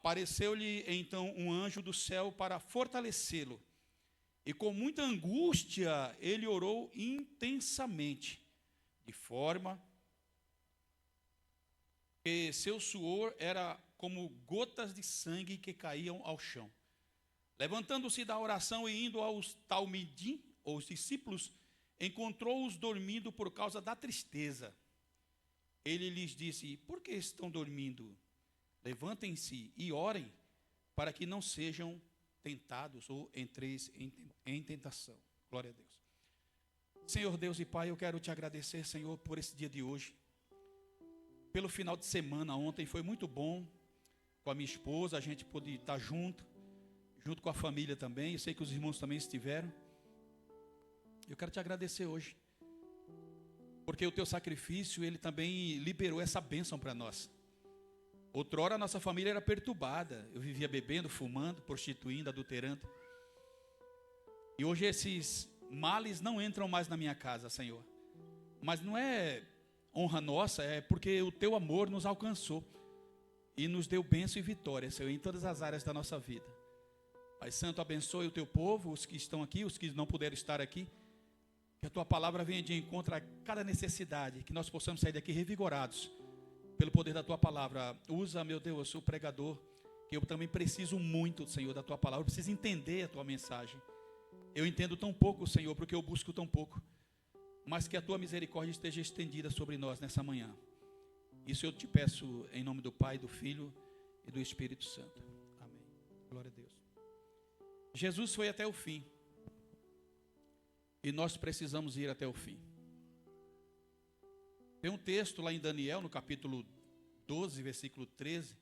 Apareceu-lhe então um anjo do céu para fortalecê-lo. E com muita angústia ele orou intensamente, de forma que seu suor era como gotas de sangue que caíam ao chão. Levantando-se da oração e indo aos talmidim, ou os discípulos, encontrou-os dormindo por causa da tristeza. Ele lhes disse: por que estão dormindo? Levantem-se e orem, para que não sejam tentados ou entreis em tentação. Glória a Deus. Senhor Deus e Pai, eu quero te agradecer, Senhor, por esse dia de hoje. Pelo final de semana ontem foi muito bom. Com a minha esposa, a gente pôde estar junto com a família também. Eu sei que os irmãos também estiveram. Eu quero te agradecer hoje, porque o teu sacrifício, ele também liberou essa bênção para nós. Outrora a nossa família era perturbada. Eu vivia bebendo, fumando, prostituindo, adulterando. E hoje esses males não entram mais na minha casa, Senhor. Mas não é honra nossa, é porque o teu amor nos alcançou e nos deu bênção e vitória, Senhor, em todas as áreas da nossa vida. Pai Santo, abençoe o teu povo, os que estão aqui, os que não puderam estar aqui. Que a tua palavra venha de encontro a cada necessidade, que nós possamos sair daqui revigorados pelo poder da tua palavra. Usa, meu Deus, o pregador, que eu também preciso muito, Senhor, da tua palavra. Eu preciso entender a tua mensagem. Eu entendo tão pouco, Senhor, porque eu busco tão pouco. Mas que a tua misericórdia esteja estendida sobre nós nessa manhã. Isso eu te peço em nome do Pai, do Filho e do Espírito Santo. Amém. Glória a Deus. Jesus foi até o fim. E nós precisamos ir até o fim. Tem um texto lá em Daniel, no capítulo 12, versículo 13.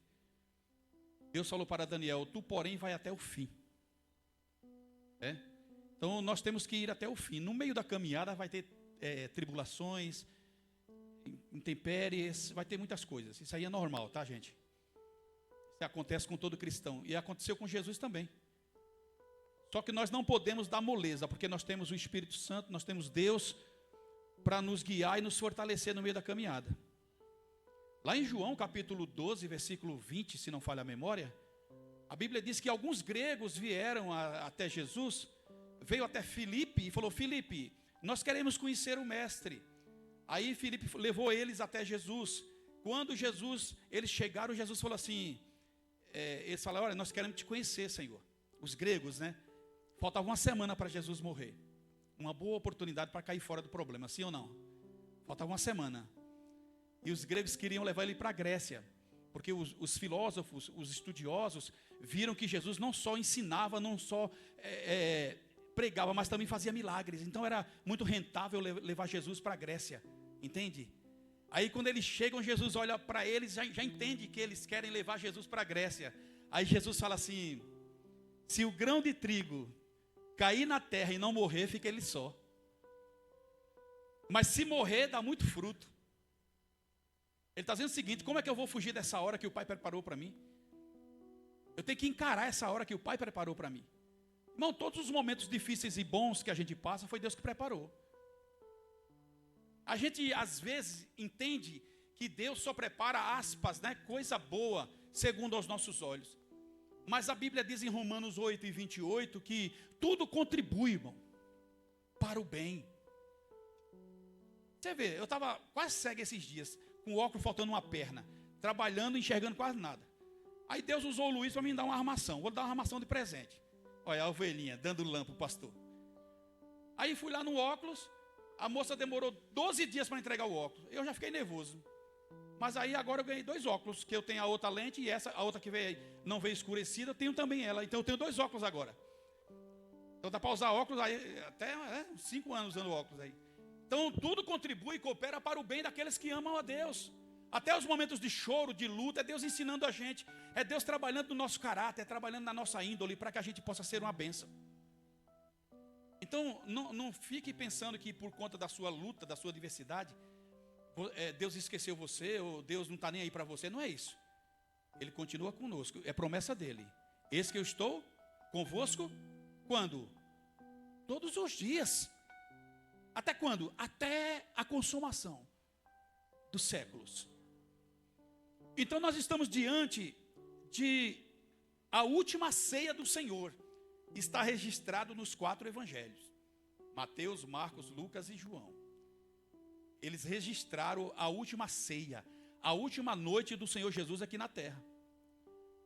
Deus falou para Daniel: tu, porém, vai até o fim. Então, nós temos que ir até o fim. No meio da caminhada vai ter tribulações, intempéries, vai ter muitas coisas. Isso aí é normal, tá, gente? Isso acontece com todo cristão. E aconteceu com Jesus também. Só que nós não podemos dar moleza, porque nós temos o Espírito Santo, nós temos Deus para nos guiar e nos fortalecer no meio da caminhada. Lá em João capítulo 12, versículo 20, se não falha a memória, a Bíblia diz que alguns gregos vieram até Jesus, veio até Filipe e falou: Filipe, nós queremos conhecer o Mestre. Aí Filipe levou eles até Jesus. Quando eles chegaram, Jesus falou assim, eles falaram: olha, nós queremos te conhecer, Senhor. Os gregos, né? Faltava uma semana para Jesus morrer. Uma boa oportunidade para cair fora do problema, sim ou não? Faltava uma semana. E os gregos queriam levar ele para a Grécia, porque os filósofos, os estudiosos, viram que Jesus não só ensinava, não só pregava, mas também fazia milagres. Então era muito rentável levar Jesus para a Grécia, entende? Aí quando eles chegam, Jesus olha para eles, já entende que eles querem levar Jesus para a Grécia. Aí Jesus fala assim: se o grão de trigo cair na terra e não morrer, fica ele só. Mas se morrer, dá muito fruto. Ele está dizendo o seguinte: como é que eu vou fugir dessa hora que o Pai preparou para mim? Eu tenho que encarar essa hora que o Pai preparou para mim. Irmão, todos os momentos difíceis e bons que a gente passa, foi Deus que preparou. A gente às vezes entende que Deus só prepara, aspas, né, coisa boa, segundo aos nossos olhos. Mas a Bíblia diz em Romanos 8 e 28 que tudo contribui, irmão, para o bem. Você vê, eu estava quase cego esses dias, com o óculos faltando uma perna, trabalhando, enxergando quase nada. Aí Deus usou o Luiz para me dar uma armação. Vou dar uma armação de presente. Olha a ovelhinha dando lã para o pastor. Aí fui lá no óculos, a moça demorou 12 dias para entregar o óculos. Eu já fiquei nervoso. Mas aí agora eu ganhei 2 óculos, que eu tenho a outra lente e a outra que não veio escurecida, eu tenho também ela. Então eu tenho 2 óculos agora. Então dá para usar óculos aí, até 5 anos usando óculos aí. Então tudo contribui e coopera para o bem daqueles que amam a Deus. Até os momentos de choro, de luta, é Deus ensinando a gente. É Deus trabalhando no nosso caráter, é trabalhando na nossa índole, para que a gente possa ser uma bênção. Então não fique pensando que por conta da sua luta, da sua adversidade, Deus esqueceu você, ou Deus não está nem aí para você. Não é isso. Ele continua conosco, é promessa dele. Eis que eu estou convosco, quando? Todos os dias. Até quando? Até a consumação dos séculos. Então nós estamos diante de A última ceia do Senhor está registrado nos 4 evangelhos: Mateus, Marcos, Lucas e João. Eles registraram a última ceia, a última noite do Senhor Jesus aqui na terra.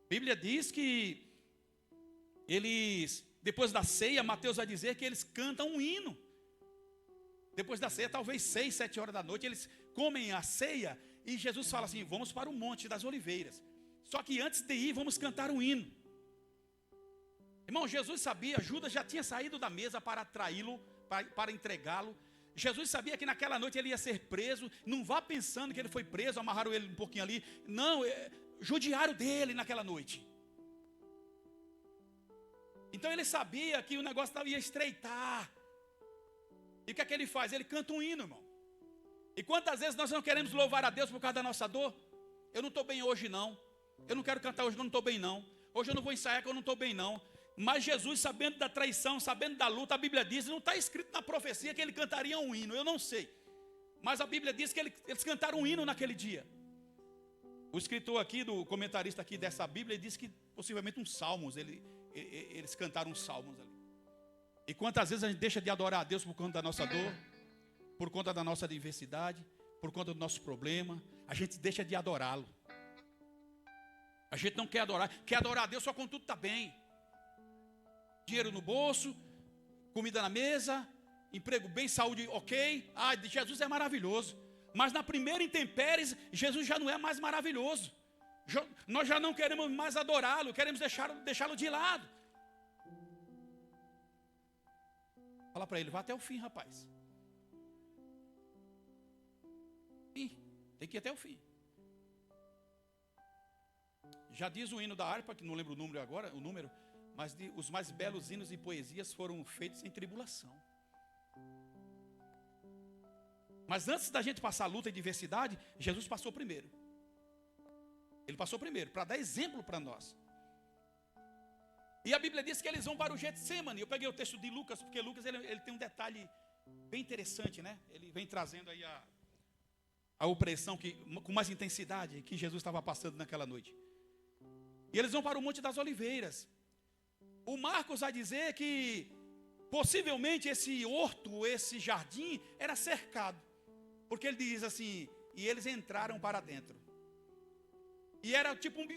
A Bíblia diz que eles, depois da ceia, Mateus vai dizer que eles cantam um hino. Depois da ceia, talvez 6, 7 horas da noite, eles comem a ceia e Jesus fala assim: vamos para o Monte das Oliveiras. Só que antes de ir, vamos cantar um hino. Irmão, Jesus sabia, Judas já tinha saído da mesa para traí-lo, para entregá-lo. Jesus sabia que naquela noite ele ia ser preso. Não vá pensando que ele foi preso, amarraram ele um pouquinho ali. Não, judiaram dele naquela noite. Então ele sabia que o negócio ia estreitar. E o que é que ele faz? Ele canta um hino, irmão. E quantas vezes nós não queremos louvar a Deus por causa da nossa dor? Eu não estou bem hoje não. Eu não quero cantar hoje que eu não estou bem não. Hoje eu não vou ensaiar que eu não estou bem não. Mas Jesus, sabendo da traição, sabendo da luta, a Bíblia diz, não está escrito na profecia que ele cantaria um hino, eu não sei. Mas a Bíblia diz que eles cantaram um hino naquele dia. O escritor aqui, do comentarista aqui dessa Bíblia, ele diz que possivelmente uns salmos, eles cantaram uns salmos ali. E quantas vezes a gente deixa de adorar a Deus por conta da nossa dor, por conta da nossa adversidade, por conta do nosso problema, a gente deixa de adorá-lo. A gente não quer adorar a Deus só quando tudo está bem. Dinheiro no bolso, comida na mesa, emprego bem, saúde ok. Jesus é maravilhoso. Mas na primeira intempéries, Jesus já não é mais maravilhoso. Nós já não queremos mais adorá-lo, queremos deixá-lo de lado. Fala para ele, vá até o fim, rapaz. Tem que ir até o fim. Já diz o hino da harpa, que não lembro o número agora, mas os mais belos hinos e poesias foram feitos em tribulação. Mas antes da gente passar luta e diversidade, Jesus passou primeiro. Ele passou primeiro, para dar exemplo para nós. E a Bíblia diz que eles vão para o Getsemane. Eu peguei o texto de Lucas, porque Lucas ele tem um detalhe bem interessante, né? Ele vem trazendo aí a opressão com mais intensidade que Jesus estava passando naquela noite. E eles vão para o Monte das Oliveiras. O Marcos vai dizer que possivelmente esse horto, esse jardim era cercado. Porque ele diz assim, e eles entraram para dentro. E era tipo um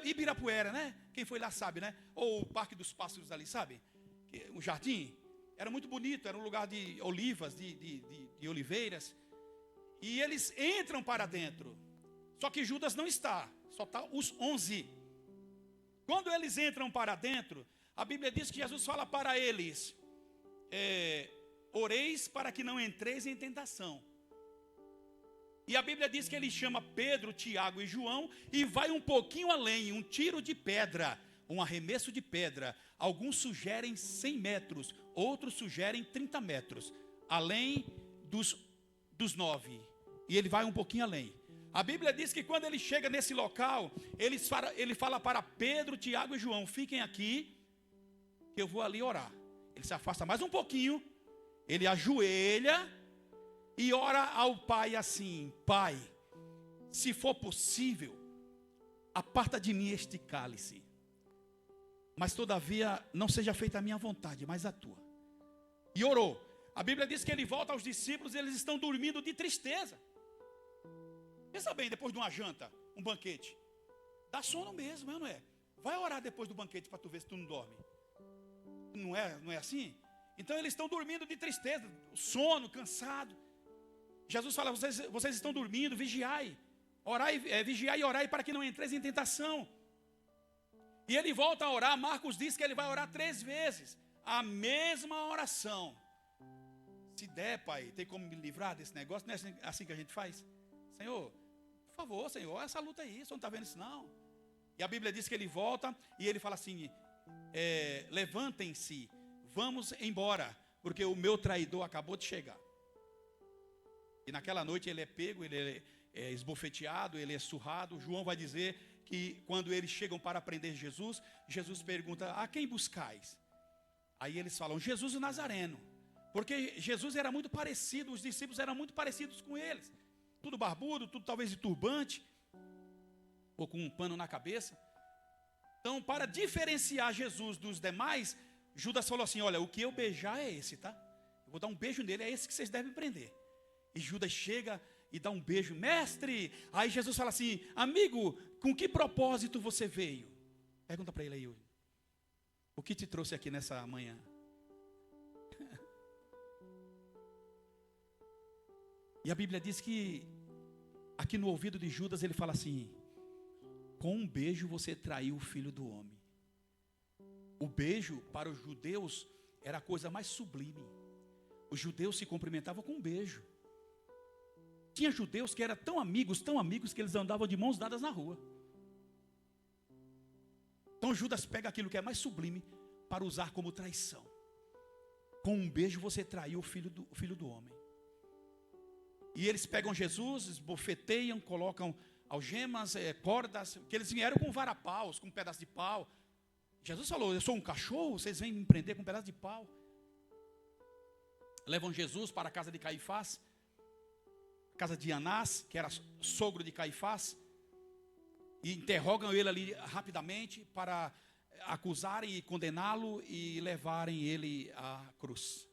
Ibirapuera, né? Quem foi lá sabe, né? Ou o Parque dos Pássaros ali, sabe? Um jardim. Era muito bonito, era um lugar de olivas, de oliveiras. E eles entram para dentro. Só que Judas não está, só está os 11. Quando eles entram para dentro, a Bíblia diz que Jesus fala para eles, oreis para que não entreis em tentação. E a Bíblia diz que ele chama Pedro, Tiago e João e vai um pouquinho além, um tiro de pedra, um arremesso de pedra. Alguns sugerem 100 metros, outros sugerem 30 metros, além dos 9. E ele vai um pouquinho além. A Bíblia diz que quando ele chega nesse local, ele fala para Pedro, Tiago e João, fiquem aqui, que eu vou ali orar. Ele se afasta mais um pouquinho, ele ajoelha e ora ao Pai assim, Pai, se for possível, aparta de mim este cálice, mas todavia não seja feita a minha vontade, mas a tua. E orou. A Bíblia diz que ele volta aos discípulos e eles estão dormindo de tristeza. Pensa bem, depois de uma janta, um banquete, dá sono mesmo, não é? Vai orar depois do banquete para tu ver se tu não dorme. Não é assim? Então eles estão dormindo de tristeza, sono, cansado. Jesus fala, vocês estão dormindo, vigiai. Vigiai e orai para que não entreis em tentação. E ele volta a orar. Marcos diz que ele vai orar 3 vezes a mesma oração. Se der, Pai, tem como me livrar desse negócio? Não é assim que a gente faz? Senhor, por favor, Senhor, essa luta aí, você não está vendo isso não? E a Bíblia diz que ele volta e ele fala assim, levantem-se, vamos embora, porque o meu traidor acabou de chegar. E naquela noite ele é pego, ele é esbofeteado, ele é surrado. João vai dizer que quando eles chegam para prender Jesus, Jesus pergunta, a quem buscais? Aí eles falam, Jesus o Nazareno. Porque Jesus era muito parecido, os discípulos eram muito parecidos com eles. Tudo barbudo, tudo talvez de turbante, ou com um pano na cabeça. Então, para diferenciar Jesus dos demais, Judas falou assim: olha, o que eu beijar é esse, tá? Eu vou dar um beijo nele, é esse que vocês devem prender. E Judas chega e dá um beijo: mestre. Aí Jesus fala assim: amigo, com que propósito você veio? Pergunta para ele aí: o que te trouxe aqui nessa manhã? E a Bíblia diz que, aqui no ouvido de Judas, ele fala assim: com um beijo você traiu o filho do homem. O beijo para os judeus era a coisa mais sublime. Os judeus se cumprimentavam com um beijo. Tinha judeus que eram tão amigos, que eles andavam de mãos dadas na rua. Então Judas pega aquilo que é mais sublime para usar como traição. Com um beijo você traiu o filho do homem. E eles pegam Jesus, esbofeteiam, colocam algemas, cordas, que eles vieram com varapaus, com um pedaço de pau. Jesus falou: eu sou um cachorro, vocês vêm me prender com um pedaço de pau. Levam Jesus para a casa de Caifás, casa de Anás, que era sogro de Caifás, e interrogam ele ali rapidamente para acusarem e condená-lo e levarem ele à cruz.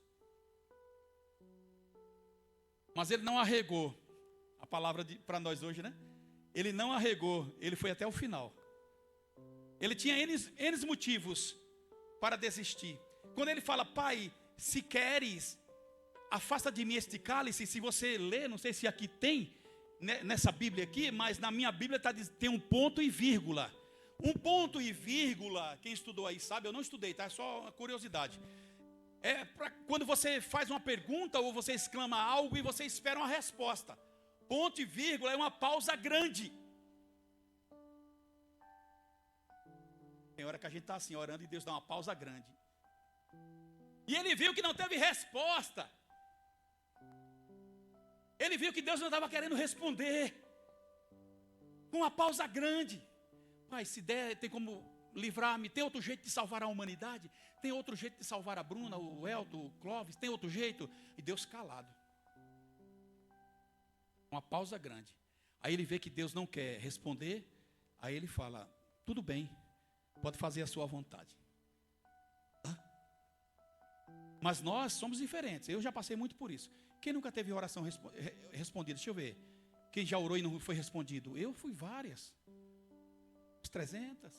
Mas ele não arregou, a palavra para nós hoje, né? Ele não arregou, ele foi até o final. Ele tinha N motivos para desistir. Quando ele fala: pai, se queres, afasta de mim este cálice. Se você ler, não sei se aqui tem, nessa Bíblia aqui, mas na minha Bíblia tem um ponto e vírgula. Um ponto e vírgula, quem estudou aí sabe, eu não estudei, tá? É só uma curiosidade. É para quando você faz uma pergunta ou você exclama algo e você espera uma resposta. Ponto e vírgula é uma pausa grande. Tem hora que a gente está assim orando e Deus dá uma pausa grande. E ele viu que não teve resposta. Ele viu que Deus não estava querendo responder. Com uma pausa grande. Pai, se der, tem como livrar-me? Tem outro jeito de salvar a humanidade? Tem outro jeito de salvar a Bruna, o Elton, o Clóvis? Tem outro jeito? E Deus calado. Uma pausa grande. Aí ele vê que Deus não quer responder. Aí ele fala: tudo bem, pode fazer a sua vontade. Mas nós somos diferentes. Eu já passei muito por isso. Quem nunca teve oração respondida? Deixa eu ver. Quem já orou e não foi respondido? Eu fui várias. 300.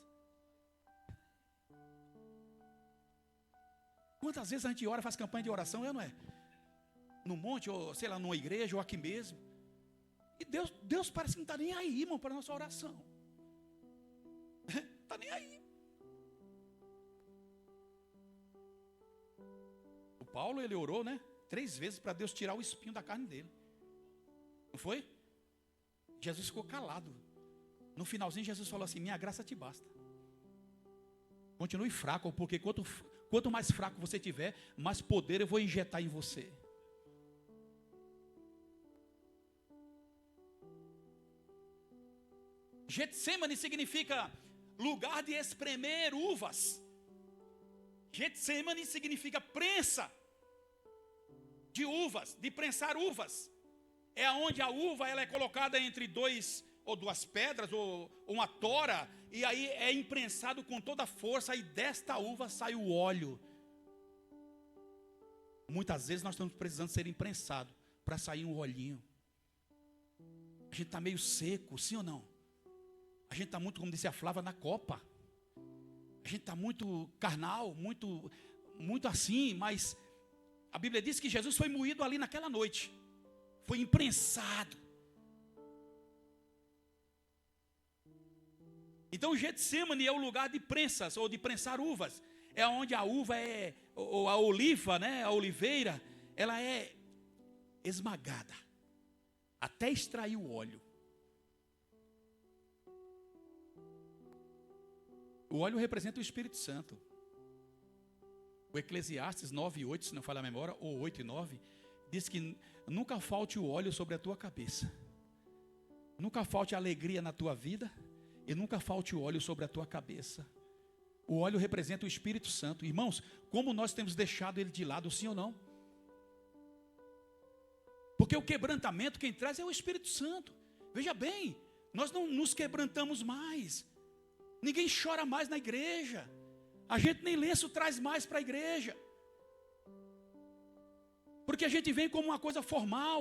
Quantas vezes a gente ora, faz campanha de oração, não é? No monte, ou sei lá, numa igreja, ou aqui mesmo. E Deus parece que não está nem aí, irmão, para a nossa oração. Está nem aí. O Paulo, ele orou, né? 3 vezes para Deus tirar o espinho da carne dele. Não foi? Jesus ficou calado. No finalzinho, Jesus falou assim: minha graça te basta. Continue fraco, porque quanto mais fraco você tiver, mais poder eu vou injetar em você. Getsemane significa lugar de espremer uvas. Getsemane significa prensa de uvas, de prensar uvas. É onde a uva ela é colocada entre duas pedras ou uma tora, e aí é imprensado com toda a força, e desta uva sai o óleo. Muitas vezes nós estamos precisando ser imprensados para sair um olhinho. A gente está meio seco, sim ou não? A gente está muito, como disse a Flávia, na copa. A gente está muito carnal, muito assim, mas a Bíblia diz que Jesus foi moído ali naquela noite. Foi imprensado. Então o Getsemane é o lugar de prensas, ou de prensar uvas. É onde a uva ou a oliva, né, a oliveira, ela é esmagada, até extrair o óleo. O óleo representa o Espírito Santo. O Eclesiastes 9:8, se não falha a memória, ou 8:9, diz que nunca falte o óleo sobre a tua cabeça. Nunca falte alegria na tua vida. E nunca falte o óleo sobre a tua cabeça. O óleo representa o Espírito Santo. Irmãos, como nós temos deixado ele de lado, sim ou não? Porque o quebrantamento quem traz é o Espírito Santo. Veja bem, nós não nos quebrantamos mais. Ninguém chora mais na igreja. A gente nem lenço traz mais para a igreja. Porque a gente vem como uma coisa formal.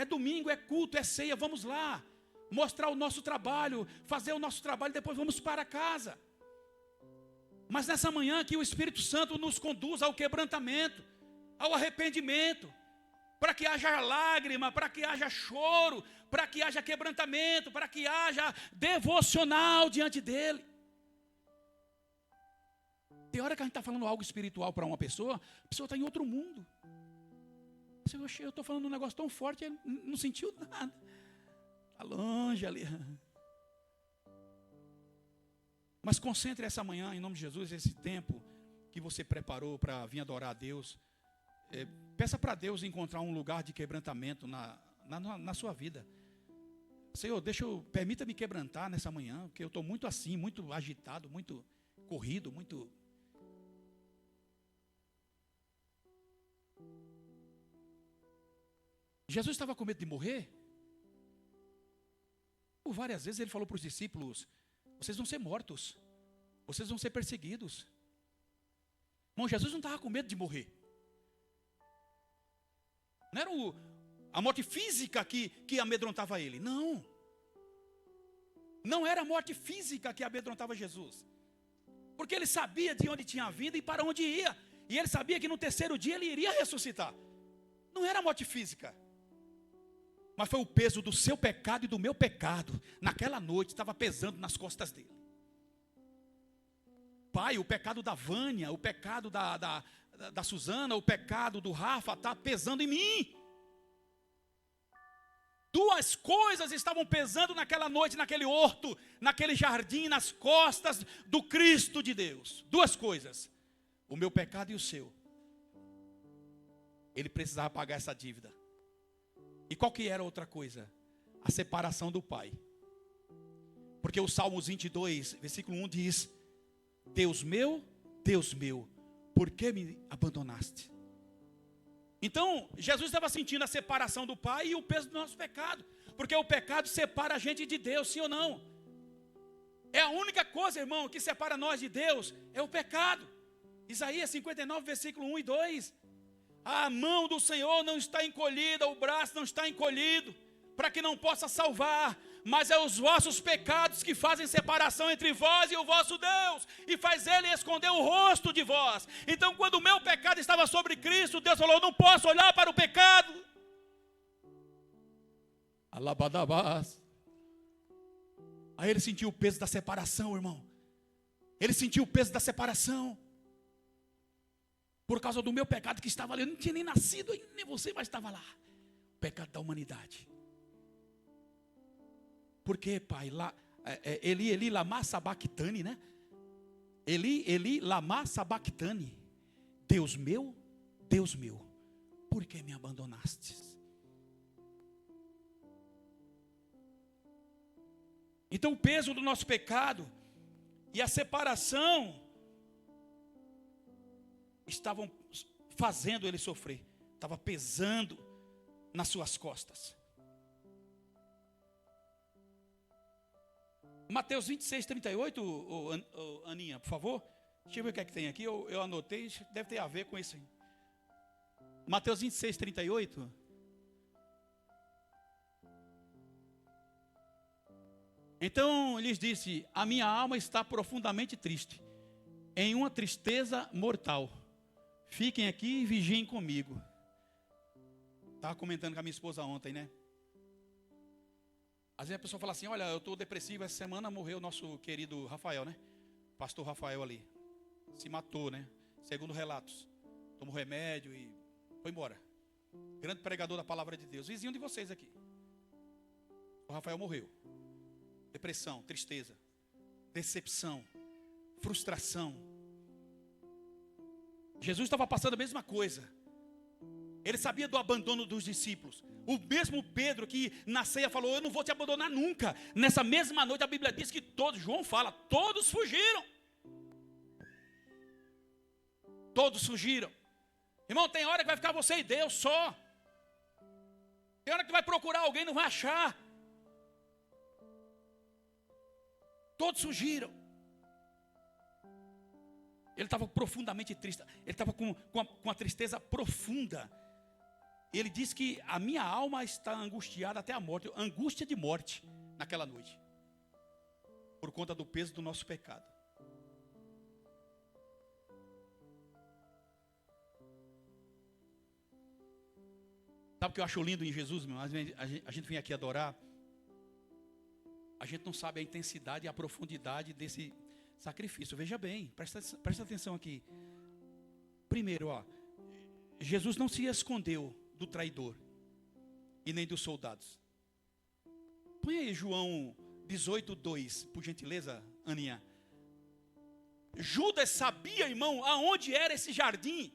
É domingo, é culto, é ceia, vamos lá. Mostrar o nosso trabalho, fazer o nosso trabalho, depois vamos para casa. Mas nessa manhã que o Espírito Santo nos conduz ao quebrantamento, ao arrependimento, para que haja lágrima, para que haja choro, para que haja quebrantamento, para que haja devocional diante dEle. Tem hora que a gente está falando algo espiritual para uma pessoa, a pessoa está em outro mundo. Eu estou falando um negócio tão forte, ele não sentiu nada. Está longe ali. Mas concentre essa manhã, em nome de Jesus, esse tempo que você preparou para vir adorar a Deus. Peça para Deus encontrar um lugar de quebrantamento na sua vida. Senhor, permita-me quebrantar nessa manhã, porque eu estou muito assim, muito agitado, muito corrido, muito... Jesus estava com medo de morrer. Por várias vezes ele falou para os discípulos: vocês vão ser mortos, vocês vão ser perseguidos. Irmão, Jesus não estava com medo de morrer. Não era a morte física que amedrontava ele. Não. Não era a morte física que amedrontava Jesus. Porque ele sabia de onde tinha vindo e para onde ia. E ele sabia que no terceiro dia ele iria ressuscitar. Não era a morte física. Mas foi o peso do seu pecado e do meu pecado. Naquela noite estava pesando nas costas dele. Pai, o pecado da Vânia, o pecado da Suzana, o pecado do Rafa está pesando em mim. Duas coisas estavam pesando naquela noite, naquele horto, naquele jardim, nas costas do Cristo de Deus. Duas coisas: o meu pecado e o seu. Ele precisava pagar essa dívida. E qual que era a outra coisa? A separação do Pai. Porque o Salmos 22, versículo 1 diz: Deus meu, por que me abandonaste? Então, Jesus estava sentindo a separação do Pai e o peso do nosso pecado. Porque o pecado separa a gente de Deus, sim ou não? É a única coisa, irmão, que separa nós de Deus, é o pecado. Isaías 59, versículo 1 e 2. A mão do Senhor não está encolhida, o braço não está encolhido, para que não possa salvar, mas é os vossos pecados que fazem separação entre vós e o vosso Deus, e faz Ele esconder o rosto de vós. Então, quando o meu pecado estava sobre Cristo, Deus falou: eu não posso olhar para o pecado. Alabadabás. Aí ele sentiu o peso da separação, irmão. Ele sentiu o peso da separação. Por causa do meu pecado que estava ali. Eu não tinha nem nascido, nem você, mas estava lá. O pecado da humanidade. Por quê, Pai? Eli, lama sabachthani, né? Eli, lama sabachthani. Deus meu, por que me abandonastes? Então o peso do nosso pecado e a separação estavam fazendo ele sofrer. Estava pesando nas suas costas. Mateus 26, 38, Aninha, por favor. Deixa eu ver o que é que tem aqui. Eu anotei, deve ter a ver com isso aí. Mateus 26, 38. Então lhes disse: a minha alma está profundamente triste, em uma tristeza mortal. Fiquem aqui e vigiem comigo. Estava comentando com a minha esposa ontem, né? Às vezes a pessoa fala assim: olha, eu estou depressivo, essa semana morreu o nosso querido Rafael, né? Pastor Rafael ali. Se matou, né? Segundo relatos. Tomou remédio e foi embora. Grande pregador da palavra de Deus. Vizinho de vocês aqui. O Rafael morreu. Depressão, tristeza, decepção, frustração. Jesus estava passando a mesma coisa. Ele sabia do abandono dos discípulos. O mesmo Pedro que na ceia falou: eu não vou te abandonar nunca. Nessa mesma noite a Bíblia diz que todos, João fala, todos fugiram. Todos fugiram. Irmão, tem hora que vai ficar você e Deus só. Tem hora que vai procurar alguém e não vai achar. Todos fugiram. Ele estava profundamente triste. Ele estava com uma tristeza profunda. Ele disse que a minha alma está angustiada até a morte. Angústia de morte naquela noite. Por conta do peso do nosso pecado. Sabe o que eu acho lindo em Jesus, meu? A gente vem aqui adorar. A gente não sabe a intensidade e a profundidade desse sacrifício. Veja bem, presta atenção aqui. Primeiro, Jesus não se escondeu do traidor e nem dos soldados. Põe aí João 18:2, por gentileza, Aninha. Judas sabia, irmão, aonde era esse jardim.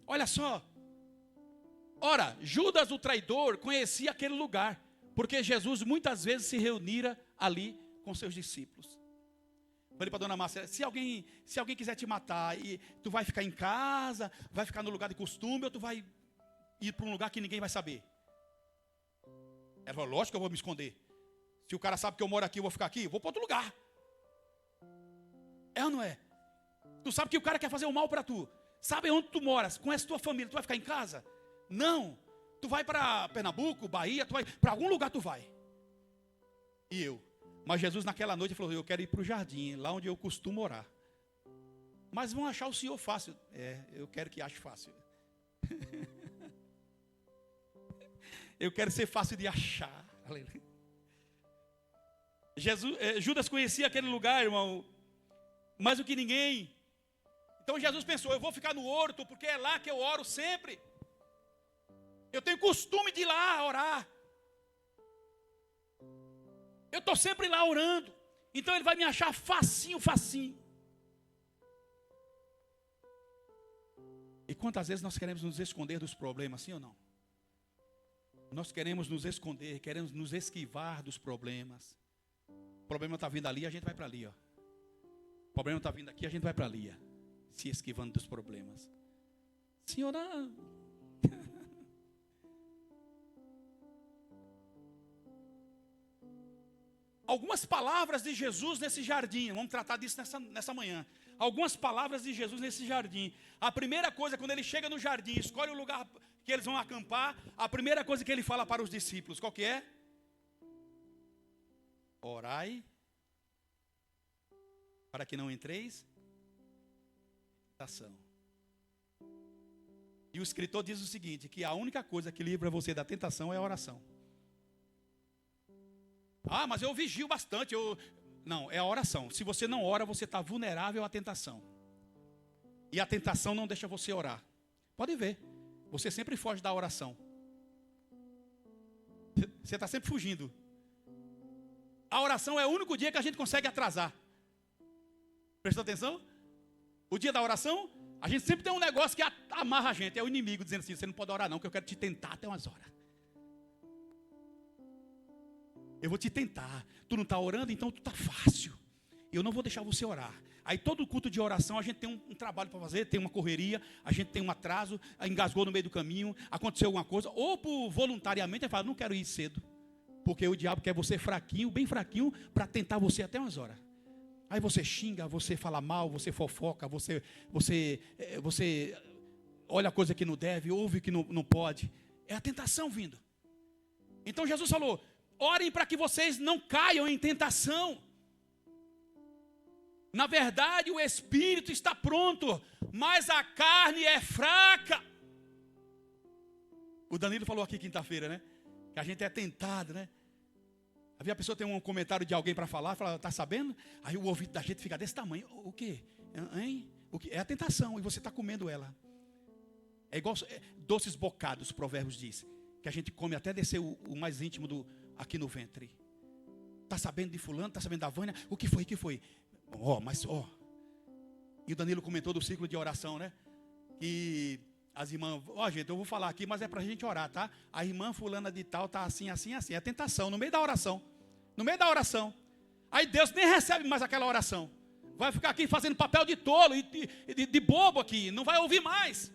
Olha só. Ora, Judas o traidor conhecia aquele lugar, porque Jesus muitas vezes se reunira ali com seus discípulos. Falei para a dona Márcia, se alguém quiser te matar, e tu vai ficar em casa, vai ficar no lugar de costume, ou tu vai ir para um lugar que ninguém vai saber? Ela falou, lógico que eu vou me esconder. Se o cara sabe que eu moro aqui, eu vou ficar aqui, eu vou para outro lugar. É ou não é? Tu sabe que o cara quer fazer o mal para tu. Sabe onde tu moras, conhece tua família, tu vai ficar em casa? Não, tu vai para Pernambuco, Bahia, tu vai para algum lugar tu vai. E eu. Mas Jesus naquela noite falou, eu quero ir para o jardim, lá onde eu costumo orar. Mas vão achar o Senhor fácil. Eu quero que ache fácil. Eu quero ser fácil de achar. Judas conhecia aquele lugar, irmão, mais do que ninguém. Então Jesus pensou, eu vou ficar no horto, porque é lá que eu oro sempre. Eu tenho costume de ir lá orar. Eu estou sempre lá orando. Então ele vai me achar facinho, facinho. E quantas vezes nós queremos nos esconder dos problemas, sim ou não? Nós queremos nos esconder, queremos nos esquivar dos problemas. O problema está vindo ali, a gente vai para ali. O problema está vindo aqui, a gente vai para ali. Se esquivando dos problemas. Senhora... Algumas palavras de Jesus nesse jardim. Vamos tratar disso nessa manhã. Algumas palavras de Jesus nesse jardim. A primeira coisa, quando ele chega no jardim, escolhe o lugar que eles vão acampar. A primeira coisa que ele fala para os discípulos, qual que é? Orai, para que não entreis em tentação. E o escritor diz o seguinte, que a única coisa que livra você da tentação é a oração. Ah, mas eu vigio bastante. Não, é a oração. Se você não ora, você está vulnerável à tentação. E a tentação não deixa você orar. Pode ver. Você sempre foge da oração. Você está sempre fugindo. A oração é o único dia que a gente consegue atrasar. Prestou atenção? O dia da oração, a gente sempre tem um negócio que amarra a gente. É o inimigo dizendo assim, você não pode orar não, que eu quero te tentar até umas horas. Eu vou te tentar. Tu não está orando, então tu está fácil. Eu não vou deixar você orar. Aí todo culto de oração a gente tem um trabalho para fazer, tem uma correria, a gente tem um atraso, engasgou no meio do caminho, aconteceu alguma coisa, ou por voluntariamente, ele fala, não quero ir cedo. Porque o diabo quer você fraquinho, bem fraquinho, para tentar você até umas horas. Aí você xinga, você fala mal, você fofoca, você olha a coisa que não deve, ouve que não pode. É a tentação vindo. Então Jesus falou, orem para que vocês não caiam em tentação. Na verdade, o espírito está pronto, mas a carne é fraca. O Danilo falou aqui quinta-feira, né? Que a gente é tentado, né? Havia a pessoa tem um comentário de alguém para falar, fala, tá sabendo? Aí o ouvido da gente fica desse tamanho. O quê? Hein? O quê? É a tentação e você está comendo ela. É igual doces bocados, os provérbios diz. Que a gente come até descer o mais íntimo aqui no ventre. Está sabendo de fulano, está sabendo da Vânia? O que foi? E o Danilo comentou do ciclo de oração, né? Que as irmãs, gente, eu vou falar aqui, mas é para a gente orar, tá? A irmã fulana de tal está assim, assim, assim. É tentação, no meio da oração. No meio da oração. Aí Deus nem recebe mais aquela oração. Vai ficar aqui fazendo papel de tolo e de bobo aqui. Não vai ouvir mais.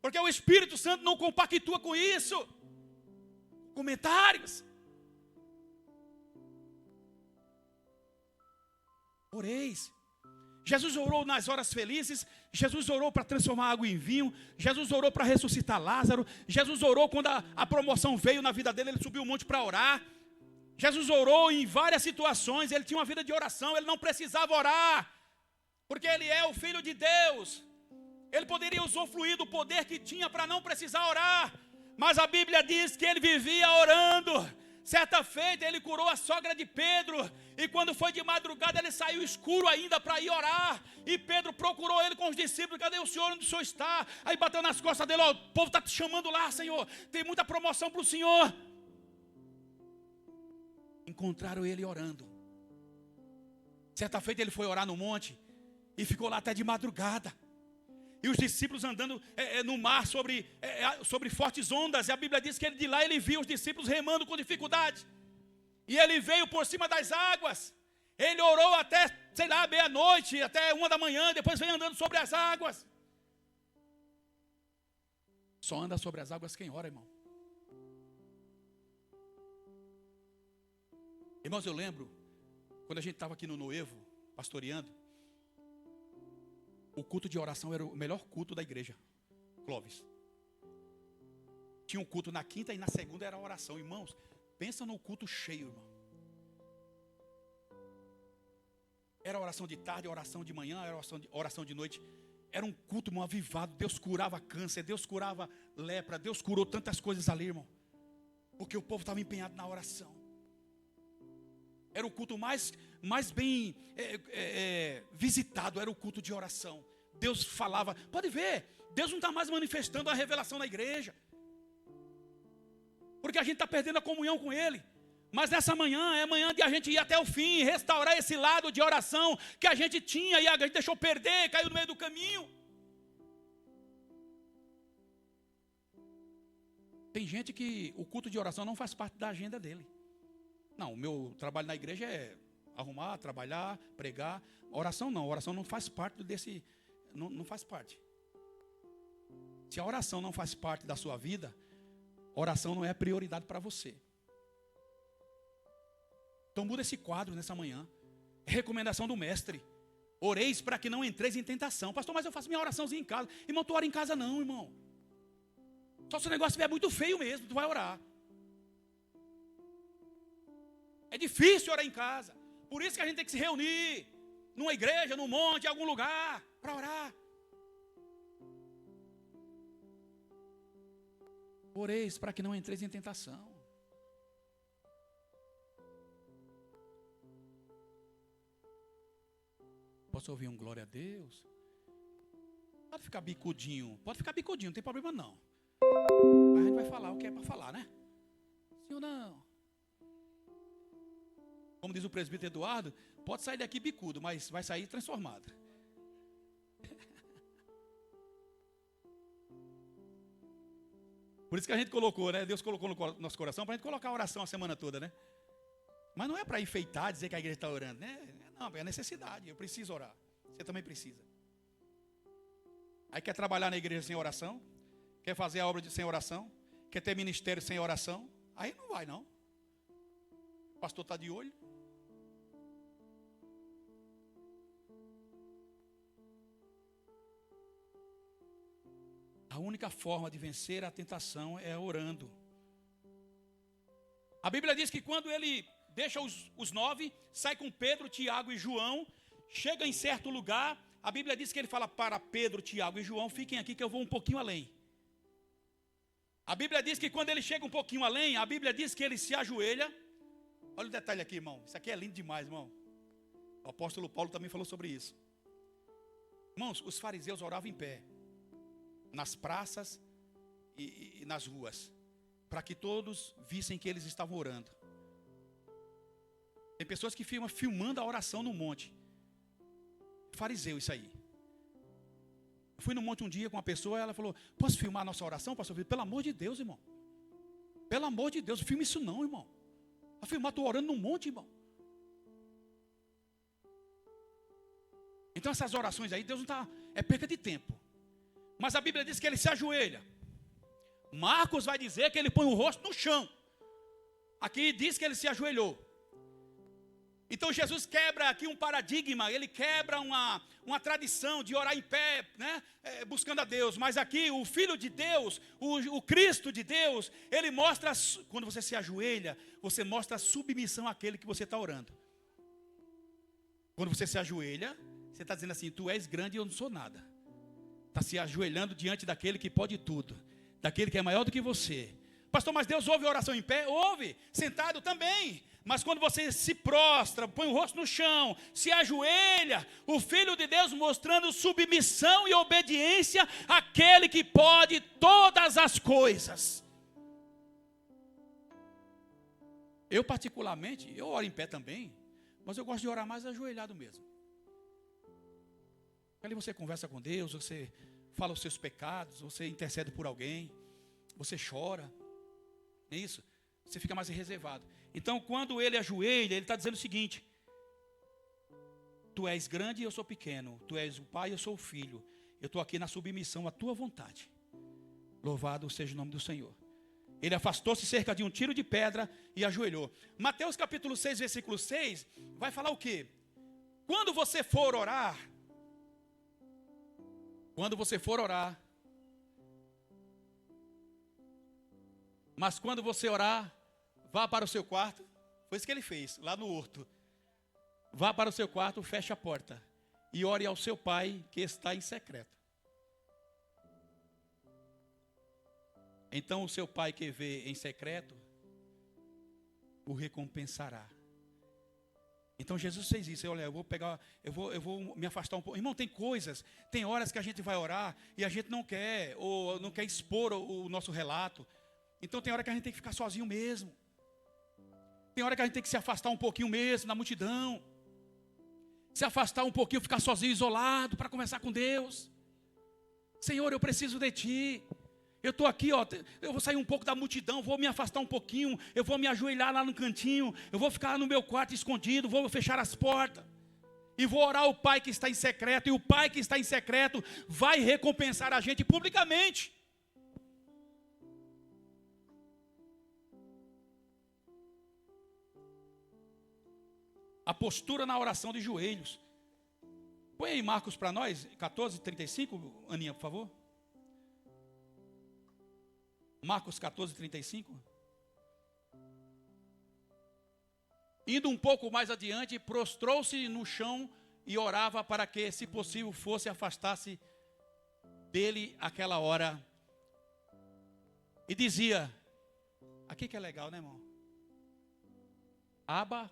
Porque o Espírito Santo não compactua com isso. Comentários. Oreis. Jesus orou nas horas felizes, Jesus orou para transformar água em vinho, Jesus orou para ressuscitar Lázaro, Jesus orou quando a promoção veio na vida dele, ele subiu o monte para orar. Jesus orou em várias situações, ele tinha uma vida de oração, ele não precisava orar, porque ele é o Filho de Deus. Ele poderia usufruir do poder que tinha para não precisar orar, mas a Bíblia diz que ele vivia orando. Certa feita ele curou a sogra de Pedro, e quando foi de madrugada ele saiu escuro ainda para ir orar, e Pedro procurou ele com os discípulos: cadê o senhor, onde o senhor está? Aí bateu nas costas dele: ó, o povo está te chamando lá, Senhor, tem muita promoção para o senhor. Encontraram ele orando. Certa feita ele foi orar no monte, e ficou lá até de madrugada. E os discípulos andando no mar sobre fortes ondas. E a Bíblia diz que de lá ele viu os discípulos remando com dificuldade. E ele veio por cima das águas. Ele orou até, sei lá, meia-noite, até 1 da manhã. Depois veio andando sobre as águas. Só anda sobre as águas quem ora, irmão. Irmãos, eu lembro, quando a gente estava aqui no Noevo, pastoreando, o culto de oração era o melhor culto da igreja, Clóvis. Tinha um culto na quinta e na segunda era a oração. Irmãos, pensa no culto cheio, irmão. Era oração de tarde, oração de manhã, era oração de noite. Era um culto, irmão, avivado. Deus curava câncer, Deus curava lepra, Deus curou tantas coisas ali, irmão. Porque o povo estava empenhado na oração. Era o culto mais bem visitado, era o culto de oração. Deus falava, pode ver, Deus não está mais manifestando a revelação na igreja, porque a gente está perdendo a comunhão com Ele. Mas nessa manhã, é manhã de a gente ir até o fim, restaurar esse lado de oração que a gente tinha e a gente deixou perder, caiu no meio do caminho. Tem gente que o culto de oração não faz parte da agenda dele. Não, o meu trabalho na igreja é arrumar, trabalhar, pregar. Oração não faz parte desse, não faz parte. Se a oração não faz parte da sua vida, oração não é prioridade para você. Então muda esse quadro nessa manhã. É recomendação do mestre. Oreis para que não entreis em tentação. Pastor, mas eu faço minha oraçãozinha em casa. Irmão, tu ora em casa não, irmão. Só se o negócio estiver muito feio mesmo, tu vai orar. É difícil orar em casa. Por isso que a gente tem que se reunir numa igreja, num monte, em algum lugar, para orar. Oreis para que não entreis em tentação. Posso ouvir um glória a Deus? Pode ficar bicudinho, não tem problema não. Mas a gente vai falar o que é para falar, né? Sim ou não? Como diz o presbítero Eduardo, pode sair daqui bicudo, mas vai sair transformado. Por isso que a gente colocou, né? Deus colocou no nosso coração para a gente colocar a oração a semana toda, né? Mas não é para enfeitar, dizer que a igreja está orando, né? Não, é necessidade, eu preciso orar. Você também precisa. Aí quer trabalhar na igreja sem oração? Quer fazer a obra sem oração? Quer ter ministério sem oração? Aí não vai, não. O pastor está de olho. A única forma de vencer a tentação é orando. A Bíblia diz que quando ele deixa os 9, sai com Pedro, Tiago e João, chega em certo lugar, a Bíblia diz que ele fala para Pedro, Tiago e João: fiquem aqui que eu vou um pouquinho além. A Bíblia diz que quando ele chega um pouquinho além, a Bíblia diz que ele se ajoelha. Olha o detalhe aqui, irmão, isso aqui é lindo demais, irmão. O apóstolo Paulo também falou sobre isso. Irmãos, os fariseus oravam em pé, nas praças e nas ruas, para que todos vissem que eles estavam orando. Tem pessoas que ficam filmando a oração no monte. Fariseu isso aí. Eu fui no monte um dia com uma pessoa, ela falou: posso filmar a nossa oração, pastor Vitor? Pelo amor de Deus, irmão. Pelo amor de Deus, filma isso não, irmão. A filmar, estou orando no monte, irmão. Então essas orações aí, Deus não está, é perca de tempo. Mas a Bíblia diz que ele se ajoelha. Marcos vai dizer que ele põe o rosto no chão. Aqui diz que ele se ajoelhou. Então Jesus quebra aqui um paradigma, ele quebra uma tradição de orar em pé, né? Buscando a Deus. Mas aqui o Filho de Deus, o Cristo de Deus, ele mostra, quando você se ajoelha, você mostra a submissão àquele que você está orando. Quando você se ajoelha, você está dizendo assim, tu és grande e eu não sou nada. Está se ajoelhando diante daquele que pode tudo, daquele que é maior do que você. Pastor, mas Deus ouve a oração em pé? Ouve, sentado também. Mas quando você se prostra, põe o rosto no chão, se ajoelha, o Filho de Deus mostrando submissão e obediência àquele que pode todas as coisas. Eu particularmente, eu oro em pé também, mas eu gosto de orar mais ajoelhado mesmo. Ali você conversa com Deus, você fala os seus pecados, você intercede por alguém, você chora, é isso? Você fica mais reservado. Então, quando ele ajoelha, ele está dizendo o seguinte: tu és grande e eu sou pequeno, tu és o pai e eu sou o filho, eu estou aqui na submissão à tua vontade. Louvado seja o nome do Senhor. Ele afastou-se cerca de um tiro de pedra e ajoelhou. Mateus capítulo 6, versículo 6, vai falar o quê? Quando você for orar, mas quando você orar, vá para o seu quarto. Foi isso que ele fez, lá no horto. Vá para o seu quarto, feche a porta e ore ao seu pai que está em secreto. Então o seu pai que vê em secreto o recompensará. Então Jesus fez isso. Olha, eu vou me afastar um pouco. Irmão, tem horas que a gente vai orar e a gente não quer expor o nosso relato. Então tem hora que a gente tem que ficar sozinho mesmo. Tem hora que a gente tem que se afastar um pouquinho mesmo da multidão. Se afastar um pouquinho, ficar sozinho, isolado, para conversar com Deus. Senhor, eu preciso de Ti. Eu estou aqui, eu vou sair um pouco da multidão, vou me afastar um pouquinho, eu vou me ajoelhar lá no cantinho, eu vou ficar no meu quarto escondido, vou fechar as portas. E vou orar ao Pai que está em secreto, e o Pai que está em secreto vai recompensar a gente publicamente. A postura na oração de joelhos. Põe aí Marcos para nós, 14:35, Aninha, por favor. Marcos 14:35. Indo um pouco mais adiante, prostrou-se no chão e orava para que, se possível, fosse afastasse dele aquela hora. E dizia, aqui que é legal, né, irmão? Abba,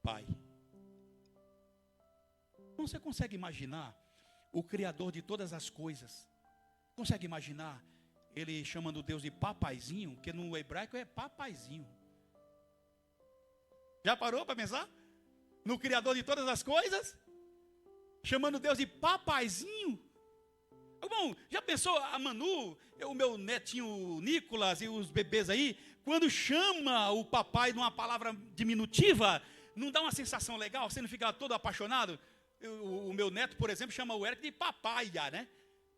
Pai. Então você consegue imaginar o Criador de todas as coisas? Consegue imaginar ele chamando Deus de papaizinho? Que no hebraico é papaizinho. Já parou para pensar? No Criador de todas as coisas? Chamando Deus de papaizinho? Bom, já pensou a Manu, o meu netinho Nicolas e os bebês aí, quando chama o papai numa palavra diminutiva, não dá uma sensação legal? Você não fica todo apaixonado? O meu neto, por exemplo, chama o Eric de papaia, né?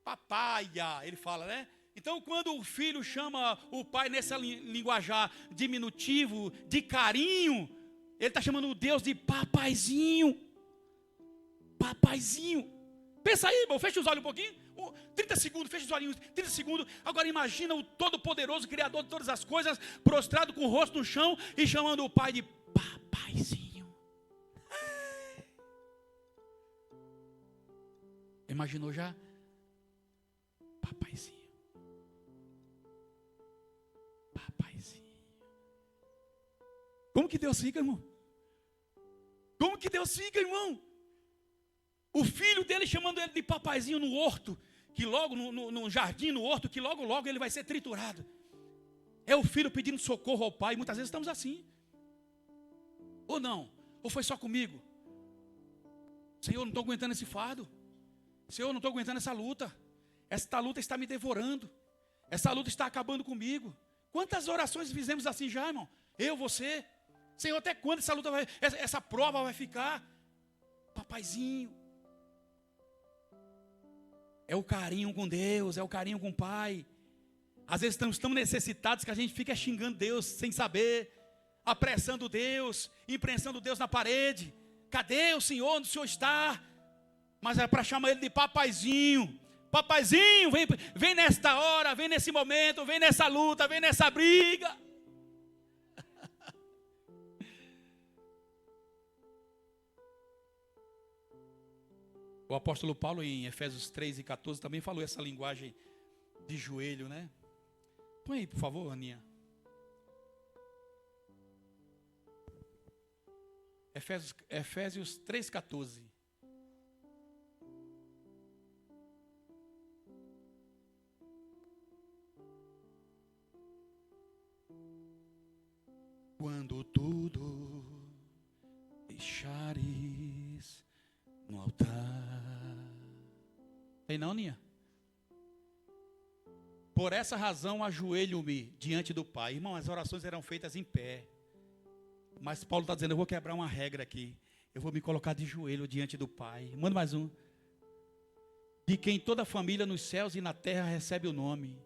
Papaia, ele fala, né? Então, quando o filho chama o pai nessa linguajar diminutivo, de carinho, ele está chamando o Deus de papaizinho. Papaizinho. Pensa aí, irmão, fecha os olhos um pouquinho. 30 segundos, fecha os olhinhos, 30 segundos. Agora imagina o Todo-Poderoso, Criador de todas as coisas, prostrado com o rosto no chão e chamando o pai de papaizinho. Imaginou já? Papaizinho. Papaizinho. Como que Deus fica, irmão? Como que Deus fica, irmão? O filho dele chamando ele de papaizinho no horto, que logo, no jardim, no horto, que logo ele vai ser triturado. É o filho pedindo socorro ao pai. Muitas vezes estamos assim. Ou não? Ou foi só comigo? Senhor, não estou aguentando esse fardo. Senhor, não estou aguentando essa luta. Esta luta está me devorando. Essa luta está acabando comigo. Quantas orações fizemos assim já, irmão? Eu, você. Senhor, até quando essa luta essa prova vai ficar? Papaizinho. É o carinho com Deus, é o carinho com o Pai. Às vezes estamos tão necessitados que a gente fica xingando Deus sem saber. apressando Deus, imprensando Deus na parede. Cadê o Senhor? Onde o Senhor está? Mas é para chamar ele de papaizinho. Papaizinho, vem nesta hora, vem nesse momento, vem nessa luta, vem nessa briga. O apóstolo Paulo, em Efésios 3:14, também falou essa linguagem de joelho, né? Põe aí, por favor, Aninha. Efésios 3:14. Quando tudo deixares no altar. Tem não, Ninha? Por essa razão ajoelho-me diante do Pai. Irmão, as orações eram feitas em pé. Mas Paulo está dizendo, eu vou quebrar uma regra aqui. Eu vou me colocar de joelho diante do Pai. Manda mais um. De quem toda a família nos céus e na terra recebe o nome.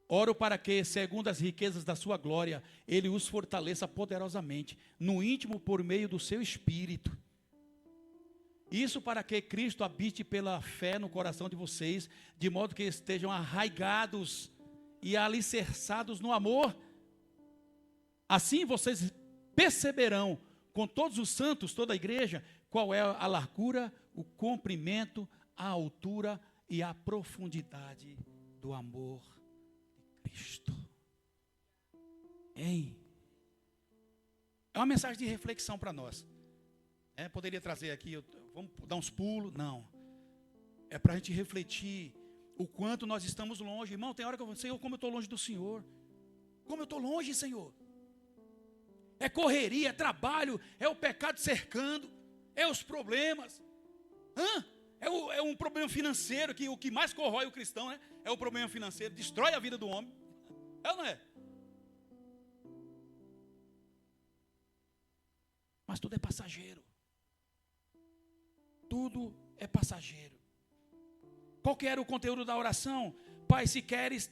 Oro para que, segundo as riquezas da sua glória, Ele os fortaleça poderosamente, no íntimo por meio do seu Espírito. Isso para que Cristo habite pela fé no coração de vocês, de modo que estejam arraigados e alicerçados no amor. Assim vocês perceberão, com todos os santos, toda a igreja, qual é a largura, o comprimento, a altura e a profundidade do amor de Cristo. Hein? É uma mensagem de reflexão para nós. Poderia trazer aqui, vamos dar uns pulos, não. É para a gente refletir o quanto nós estamos longe. Irmão, tem hora que eu falo, Senhor, como eu estou longe do Senhor. Como eu estou longe, Senhor. É correria, é trabalho, é o pecado cercando, é os problemas. É um problema financeiro, que o que mais corrói o cristão, né? É o problema financeiro, destrói a vida do homem. É ou não é? Mas tudo é passageiro. Tudo é passageiro. Qual que era o conteúdo da oração? Pai, se queres,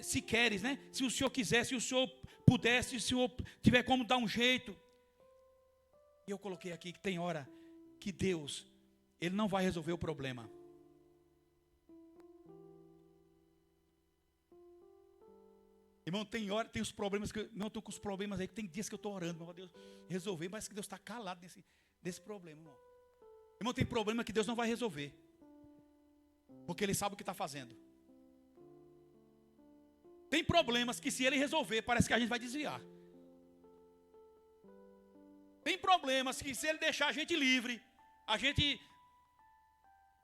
se queres, né? Se o Senhor quiser, se o Senhor pudesse, se o Senhor tiver como dar um jeito. E eu coloquei aqui que tem hora que Deus, Ele não vai resolver o problema. Irmão, tem hora, tem os problemas que não estou com os problemas aí, que tem dias que eu estou orando, meu Deus, resolver, mas que Deus está calado nesse problema, irmão. Irmão, tem problema que Deus não vai resolver, porque Ele sabe o que está fazendo. Tem problemas que se Ele resolver, parece que a gente vai desviar. Tem problemas que se Ele deixar a gente livre, a gente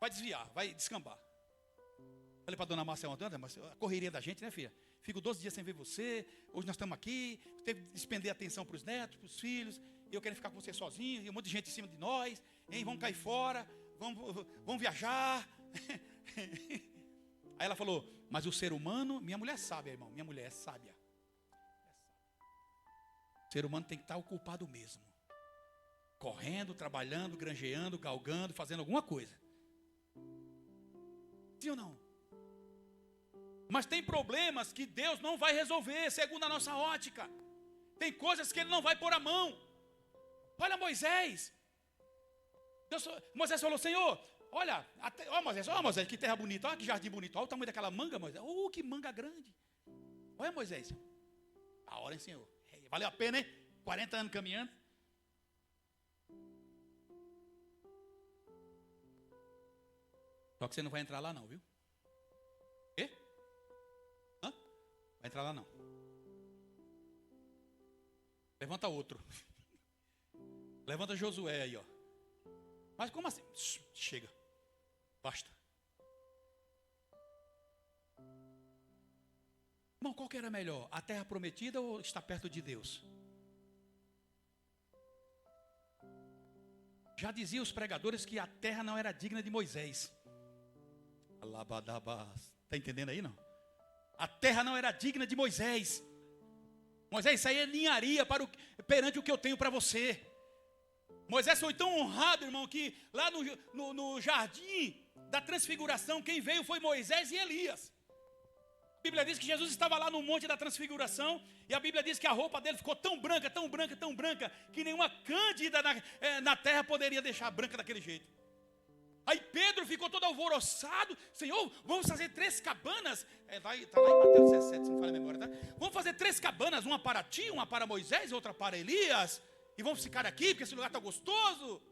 vai desviar, vai descambar. Falei para a dona Márcia ontem, a correria da gente, né, filha? Fico 12 dias sem ver você, hoje nós estamos aqui, teve que despender atenção para os netos, para os filhos, e eu quero ficar com você sozinho, e um monte de gente em cima de nós, hein? Vamos cair fora, vamos viajar. Aí ela falou, mas o ser humano, minha mulher é sábia, irmão, minha mulher é sábia. O ser humano tem que estar ocupado mesmo. Correndo, trabalhando, granjeando, galgando, fazendo alguma coisa. Sim ou não? Mas tem problemas que Deus não vai resolver, segundo a nossa ótica. Tem coisas que Ele não vai pôr a mão. Olha Moisés. Moisés falou, Senhor, olha, Moisés, que terra bonita, olha que jardim bonito, olha o tamanho daquela manga, Moisés. Que manga grande. Olha Moisés. A hora, hein, Senhor. Valeu a pena, hein? 40 anos caminhando. Só que você não vai entrar lá não, viu? Quê? Vai entrar lá não. Levanta outro. Levanta Josué aí, ó. Mas como assim? Chega. Basta. Irmão, qual que era melhor? A terra prometida ou estar perto de Deus? Já diziam os pregadores que a terra não era digna de Moisés. Está entendendo aí, não? A terra não era digna de Moisés. Moisés, isso aí é ninharia perante o que eu tenho para você. Moisés foi tão honrado, irmão, que lá no jardim da transfiguração, quem veio foi Moisés e Elias. Bíblia diz que Jesus estava lá no Monte da Transfiguração, e a Bíblia diz que a roupa dele ficou tão branca, tão branca, tão branca, que nenhuma cândida na terra poderia deixar branca daquele jeito. Aí Pedro ficou todo alvoroçado. Senhor, vamos fazer 3 cabanas. Está lá em Mateus 17, se não falha a memória, tá? Vamos fazer 3 cabanas, uma para ti, uma para Moisés, outra para Elias. E vamos ficar aqui, porque esse lugar está gostoso.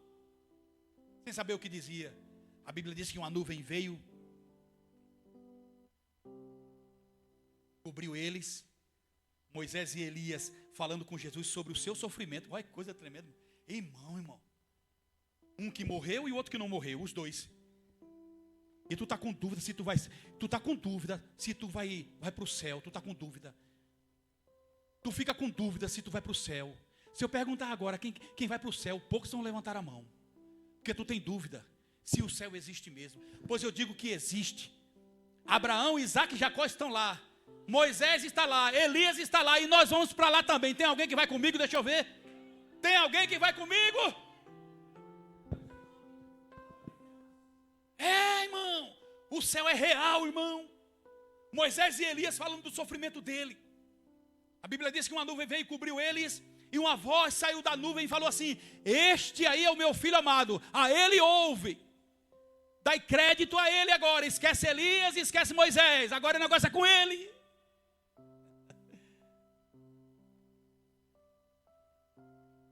Sem saber o que dizia. A Bíblia diz que uma nuvem veio, cobriu eles, Moisés e Elias falando com Jesus sobre o seu sofrimento. Olha que coisa tremenda. Irmão. Um que morreu e o outro que não morreu, os dois. E tu está com dúvida se tu vai. Tu está com dúvida se tu vai para o céu. Tu está com dúvida. Tu fica com dúvida se tu vai para o céu. Se eu perguntar agora quem vai para o céu, poucos vão levantar a mão. Porque tu tem dúvida se o céu existe mesmo. Pois eu digo que existe. Abraão, Isaac e Jacó estão lá. Moisés está lá, Elias está lá, e nós vamos para lá também. Tem alguém que vai comigo? Deixa eu ver. Tem alguém que vai comigo? Irmão, o céu é real, irmão. Moisés e Elias falando do sofrimento dele. A Bíblia diz que uma nuvem veio e cobriu eles, e uma voz saiu da nuvem e falou assim: este aí é o meu filho amado, a ele ouve. Dai crédito a ele agora. Esquece Elias e esquece Moisés. Agora o negócio é com ele.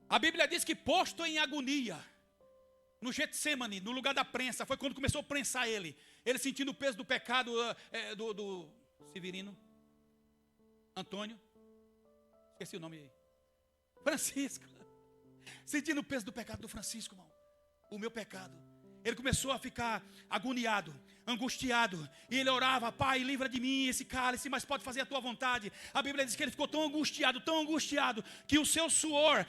A Bíblia diz que posto em agonia, no Getsemane, no lugar da prensa, foi quando começou a prensar ele. Ele sentindo o peso do pecado do Severino, Antônio, esqueci o nome aí, Francisco. Sentindo o peso do pecado do Francisco, irmão. O meu pecado. Ele começou a ficar agoniado, angustiado. E ele orava: Pai, livra de mim esse cálice, mas pode fazer a tua vontade. A Bíblia diz que ele ficou tão angustiado, que o seu suor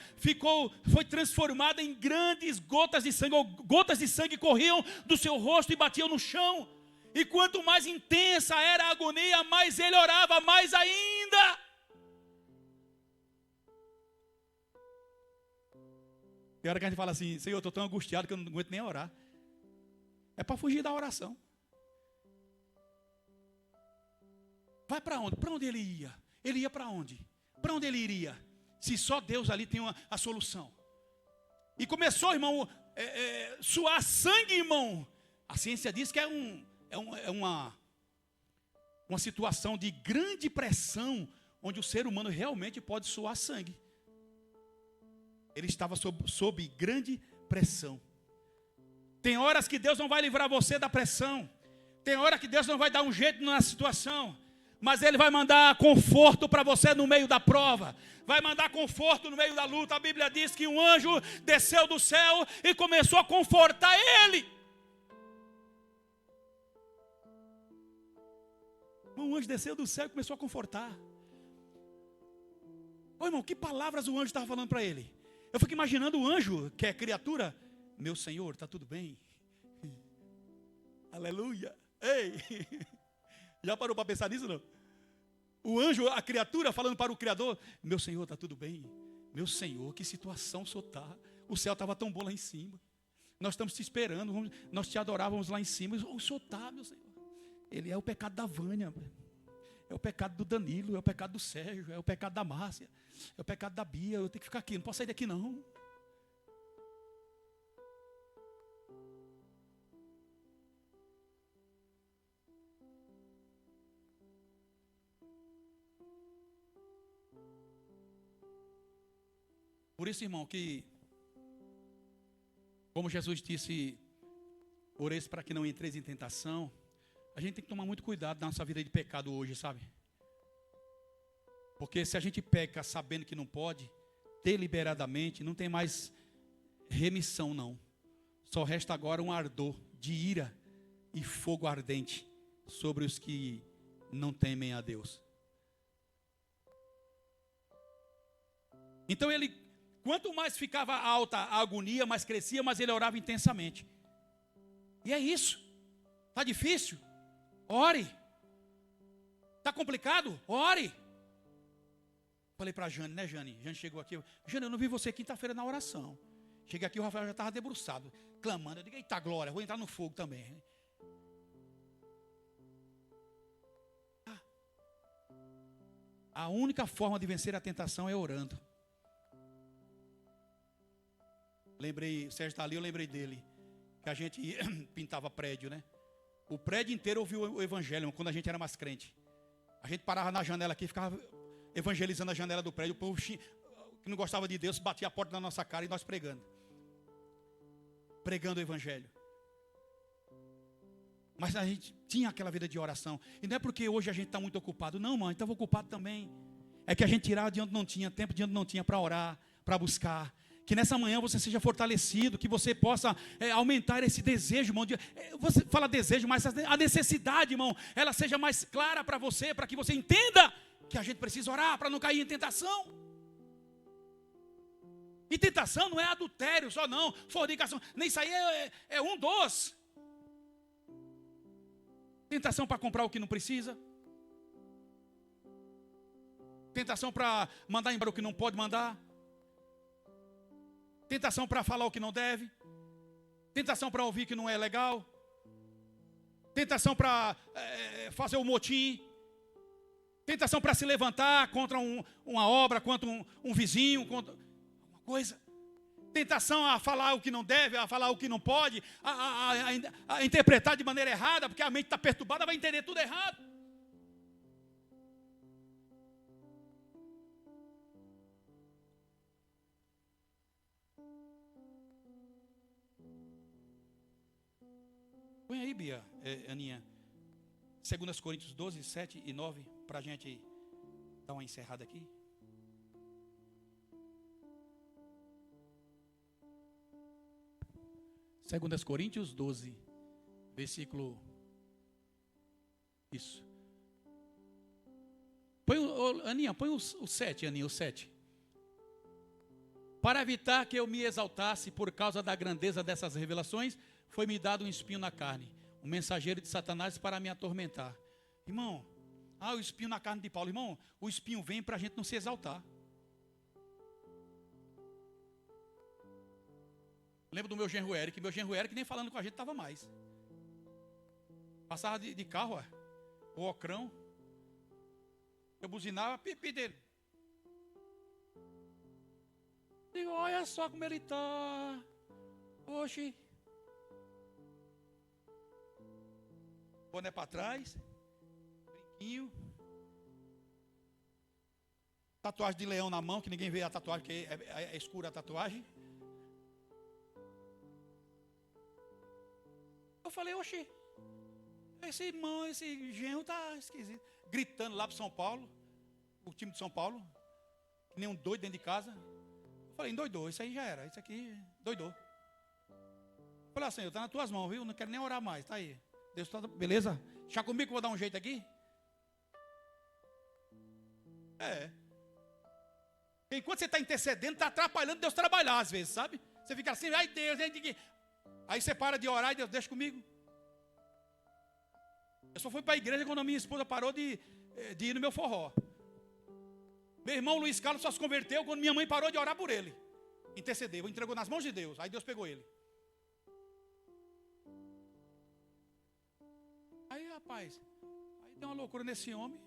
foi transformado em grandes gotas de sangue. Ou gotas de sangue corriam do seu rosto e batiam no chão. E quanto mais intensa era a agonia, mais ele orava, mais ainda. Tem hora que a gente fala assim: Senhor, eu estou tão angustiado que eu não aguento nem orar. É para fugir da oração. Vai para onde? Para onde ele ia? Ele ia para onde? Para onde ele iria? Se só Deus ali tem a solução. E começou, irmão, suar sangue, irmão. A ciência diz que é uma situação de grande pressão, onde o ser humano realmente pode suar sangue. Ele estava sob grande pressão. Tem horas que Deus não vai livrar você da pressão. Tem hora que Deus não vai dar um jeito na situação. Mas Ele vai mandar conforto para você no meio da prova. Vai mandar conforto no meio da luta. A Bíblia diz que um anjo desceu do céu e começou a confortar ele. Um anjo desceu do céu e começou a confortar. Ô irmão, que palavras o anjo estava falando para ele? Eu fico imaginando o anjo, que é criatura. Meu Senhor, está tudo bem? Aleluia. Ei, já parou para pensar nisso não? O anjo, a criatura falando para o Criador: meu Senhor, está tudo bem? Meu Senhor, que situação o Senhor está? O céu estava tão bom lá em cima. Nós estamos te esperando, nós te adorávamos lá em cima. O Senhor está, meu Senhor. Ele é o pecado da Vânia, é o pecado do Danilo, é o pecado do Sérgio, é o pecado da Márcia, é o pecado da Bia. Eu tenho que ficar aqui, não posso sair daqui não. Por isso, irmão, que, como Jesus disse, oreis para que não entreis em tentação, a gente tem que tomar muito cuidado na nossa vida de pecado hoje, sabe? Porque se a gente peca sabendo que não pode, deliberadamente, não tem mais remissão não. Só resta agora um ardor de ira e fogo ardente sobre os que não temem a Deus. Então ele, quanto mais ficava alta a agonia, mais crescia, mas ele orava intensamente. E é isso. Está difícil? Ore. Está complicado? Ore. Falei para a Jane, né, Jane? Jane chegou aqui. Jane, eu não vi você quinta-feira na oração. Cheguei aqui, o Rafael já estava debruçado, clamando. Eu digo: eita glória, vou entrar no fogo também. A única forma de vencer a tentação é orando. Lembrei, o Sérgio está ali, eu lembrei dele. Que a gente pintava prédio, né? O prédio inteiro ouviu o evangelho quando a gente era mais crente. A gente parava na janela aqui, ficava evangelizando a janela do prédio. O povo que não gostava de Deus batia a porta na nossa cara e nós pregando. Pregando o evangelho. Mas a gente tinha aquela vida de oração. E não é porque hoje a gente está muito ocupado. Não, mãe, estava ocupado também. É que a gente tirava de onde não tinha, tempo de onde não tinha para orar, para buscar. Que nessa manhã você seja fortalecido, que você possa aumentar esse desejo, irmão. Você fala desejo, mas a necessidade, irmão, ela seja mais clara para você, para que você entenda que a gente precisa orar para não cair em tentação. E tentação não é adultério só não, fornicação, nem isso aí é um dos. Tentação para comprar o que não precisa. Tentação para mandar embora o que não pode mandar. Tentação para falar o que não deve. Tentação para ouvir que não é legal. Tentação para fazer o motim. Tentação para se levantar contra uma obra, contra um vizinho, contra uma coisa. Tentação a falar o que não deve, a falar o que não pode, a interpretar de maneira errada, porque a mente está perturbada, vai entender tudo errado. Põe aí, Bia, Aninha, 2 Coríntios 12, 7 e 9, para a gente dar uma encerrada aqui. Segundas Coríntios 12, versículo... Isso. Aninha, põe o 7, Aninha, o 7. Para evitar que eu me exaltasse por causa da grandeza dessas revelações, foi-me dado um espinho na carne, um mensageiro de Satanás para me atormentar. Irmão, o espinho na carne de Paulo. Irmão, o espinho vem para a gente não se exaltar. Lembro do meu genro Eric nem falando com a gente estava mais. Passava de carro, o ocrão. Eu buzinava, pipi dele. Digo, olha só como ele está. Oxi. Boné para trás. Brinquinho. Tatuagem de leão na mão, que ninguém vê a tatuagem, porque é escura a tatuagem. Eu falei, oxi, esse irmão, esse genro está esquisito. Gritando lá para São Paulo, o time de São Paulo, que nem um doido dentro de casa. Eu falei, endoidou, isso aí já era, isso aqui doidou. Eu falei assim, está nas tuas mãos, viu? Não quero nem orar mais, está aí. Deus está, beleza? Já comigo que eu vou dar um jeito aqui? Enquanto você está intercedendo, está atrapalhando Deus trabalhar às vezes, sabe? Você fica assim, ai Deus, aí você para de orar e Deus deixa comigo. Eu só fui para a igreja quando a minha esposa parou de ir no meu forró. Meu irmão Luiz Carlos só se converteu quando minha mãe parou de orar por ele. Intercedeu, entregou nas mãos de Deus. Aí Deus pegou ele. Aí, rapaz, aí deu uma loucura nesse homem.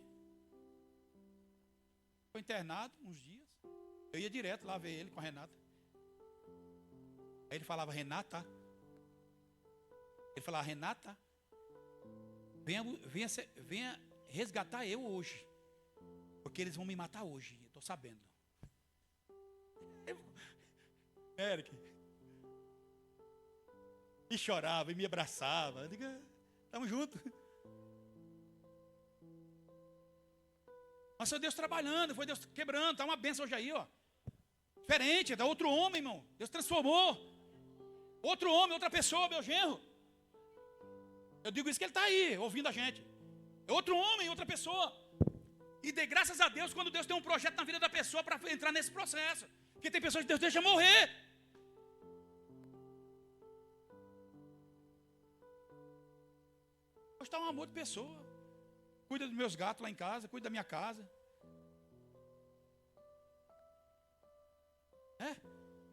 Foi internado uns dias. Eu ia direto lá ver ele com a Renata. Aí ele falava, Renata. Ele falava, Renata, venha resgatar eu hoje. Porque eles vão me matar hoje, eu estou sabendo. Eric. E chorava, e me abraçava. Eu digo, estamos juntos. Mas foi Deus trabalhando, foi Deus quebrando. Está uma bênção hoje aí, ó. Diferente, é outro homem, irmão. Deus transformou. Outro homem, outra pessoa, meu genro. Eu digo isso que ele está aí, ouvindo a gente. É outro homem, outra pessoa. E dê graças a Deus quando Deus tem um projeto na vida da pessoa para entrar nesse processo. Porque tem pessoas que Deus deixa morrer. Deus está um amor de pessoa. Cuida dos meus gatos lá em casa, cuida da minha casa.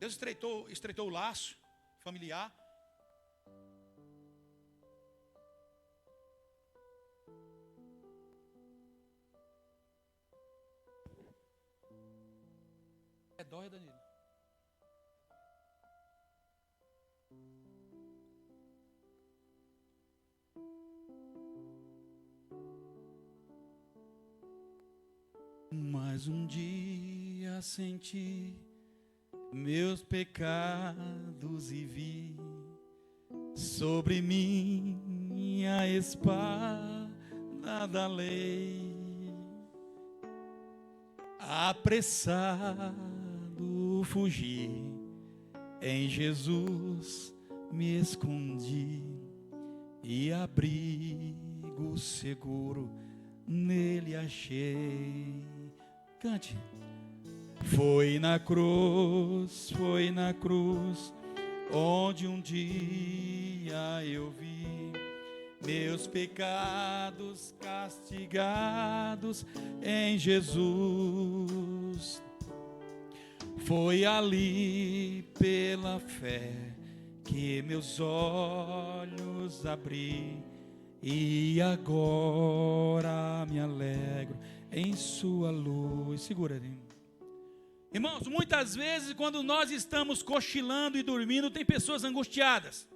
Deus estreitou o laço familiar. dói, Danilo. Mais um dia senti meus pecados e vi sobre mim a espada da lei. Apressado fugi, em Jesus me escondi e abrigo seguro nele achei. Cante. Foi na cruz, onde um dia eu vi meus pecados castigados em Jesus. Foi ali pela fé que meus olhos abri e agora me alegro em sua luz. Segura ali. Irmãos, muitas vezes quando nós estamos cochilando e dormindo, tem pessoas angustiadas.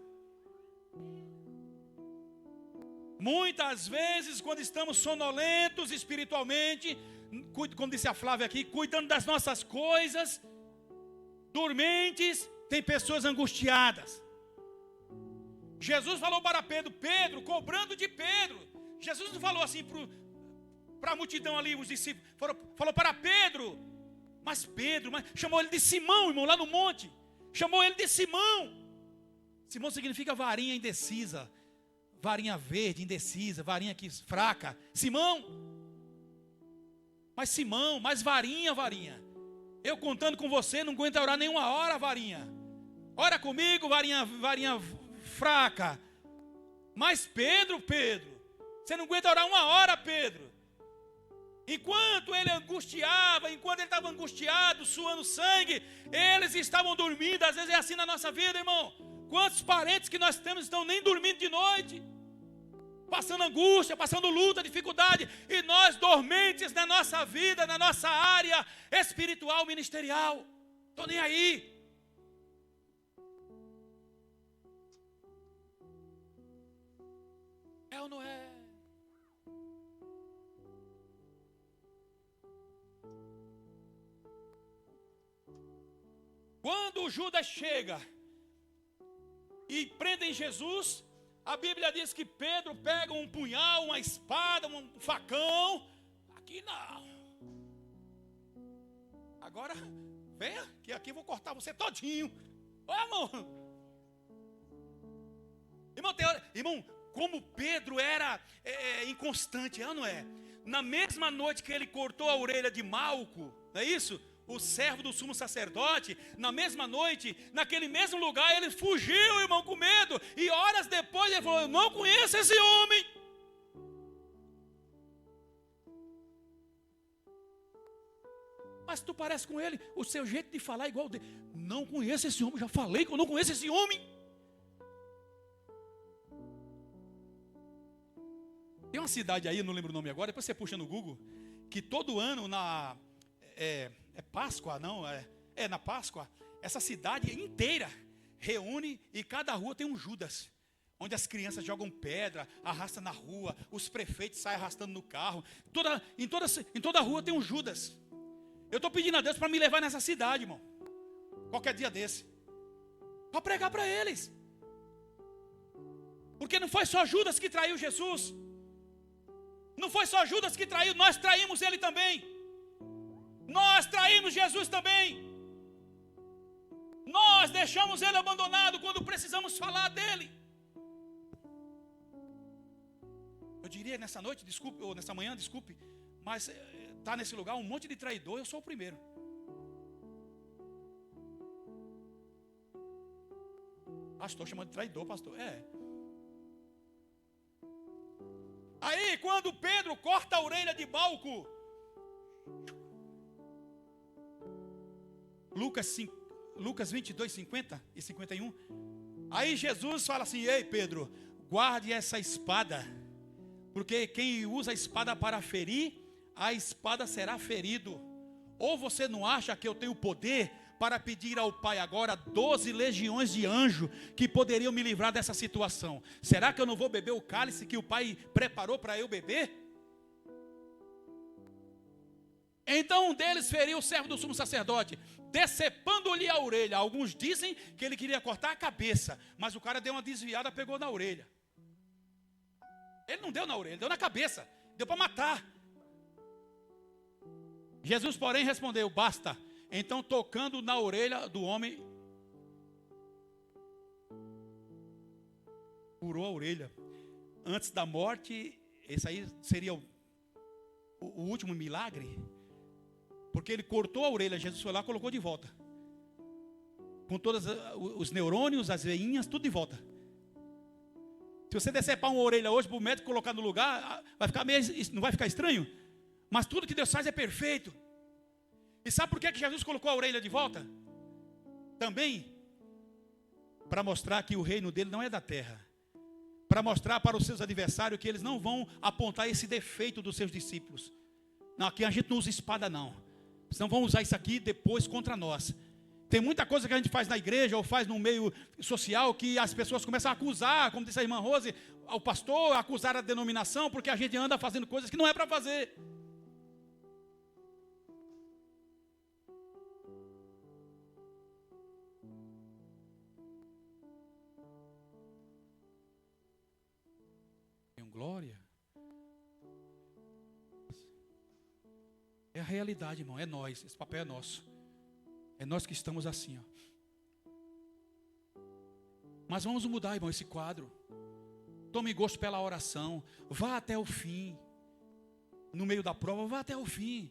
Muitas vezes quando estamos sonolentos espiritualmente, como disse a Flávia aqui, cuidando das nossas coisas, dormentes, tem pessoas angustiadas. Jesus falou para Pedro, cobrando de Pedro. Jesus não falou assim para a multidão ali, os discípulos, falou para Pedro. Mas chamou ele de Simão, irmão, lá no monte. Chamou ele de Simão. Simão significa varinha indecisa. Varinha verde, indecisa. Varinha fraca. Simão. Mas varinha. Eu contando com você, não aguento orar nenhuma hora, varinha. Ora comigo, varinha fraca. Mas Pedro, você não aguenta orar uma hora, Pedro. Enquanto ele estava angustiado, suando sangue, eles estavam dormindo. Às vezes é assim na nossa vida, irmão. Quantos parentes que nós temos estão nem dormindo de noite, passando angústia, passando luta, dificuldade, e nós dormentes na nossa vida, na nossa área espiritual, ministerial. Estou nem aí. É ou não é? Quando Judas chega e prendem Jesus, a Bíblia diz que Pedro pega um punhal, uma espada, um facão. Aqui não. Agora, venha, que aqui eu vou cortar você todinho. Olha, irmão, como Pedro era inconstante, não é? Na mesma noite que ele cortou a orelha de Malco, não é isso? O servo do sumo sacerdote, na mesma noite, naquele mesmo lugar, ele fugiu, irmão, com medo. E horas depois ele falou, eu não conheço esse homem. Mas tu parece com ele, o seu jeito de falar é igual dele. Não conheço esse homem, já falei que eu não conheço esse homem. Tem uma cidade aí, eu não lembro o nome agora, depois você puxa no Google, que todo ano é Páscoa, não? Na Páscoa, essa cidade inteira reúne e cada rua tem um Judas, onde as crianças jogam pedra, arrastam na rua, os prefeitos saem arrastando no carro. Em toda rua tem um Judas. Eu estou pedindo a Deus para me levar nessa cidade, irmão, qualquer dia desse, para pregar para eles. Porque não foi só Judas que traiu Jesus, não foi só Judas que traiu, nós traímos ele também. Nós traímos Jesus também. Nós deixamos ele abandonado quando precisamos falar dele. Eu diria nessa noite, desculpe, ou nessa manhã, desculpe, mas está nesse lugar um monte de traidor, eu sou o primeiro. Pastor, chamando de traidor, pastor. Aí, quando Pedro corta a orelha de Malco, Lucas 22, 50 e 51. Aí Jesus fala assim, ei Pedro, guarde essa espada, porque quem usa a espada para ferir, a espada será ferido. Ou você não acha que eu tenho poder para pedir ao Pai agora 12 legiões de anjos que poderiam me livrar dessa situação? Será que eu não vou beber o cálice que o Pai preparou para eu beber? Então um deles feriu o servo do sumo sacerdote, decepando-lhe a orelha. Alguns dizem que ele queria cortar a cabeça, mas o cara deu uma desviada, pegou na orelha. Ele não deu na orelha, deu na cabeça, deu para matar. Jesus, porém, respondeu: basta. Então, tocando na orelha do homem, curou a orelha. Antes da morte, esse aí seria o último milagre, porque ele cortou a orelha. Jesus foi lá e colocou de volta, com todos os neurônios, as veinhas, tudo de volta. Se você decepar uma orelha hoje para o médico colocar no lugar, vai ficar meio, não vai ficar estranho? Mas tudo que Deus faz é perfeito. E sabe por que Jesus colocou a orelha de volta? Também para mostrar que o reino dele não é da terra. Para mostrar para os seus adversários que eles não vão apontar esse defeito dos seus discípulos. Não, aqui a gente não usa espada não. Senão vão usar isso aqui depois contra nós. Tem muita coisa que a gente faz na igreja ou faz no meio social que as pessoas começam a acusar, como disse a irmã Rose, ao pastor, a acusar a denominação, porque a gente anda fazendo coisas que não é para fazer. Glória. É a realidade, irmão, é nós, esse papel é nosso. É nós que estamos assim, ó. Mas vamos mudar, irmão, esse quadro. Tome gosto pela oração, vá até o fim. No meio da prova, vá até o fim.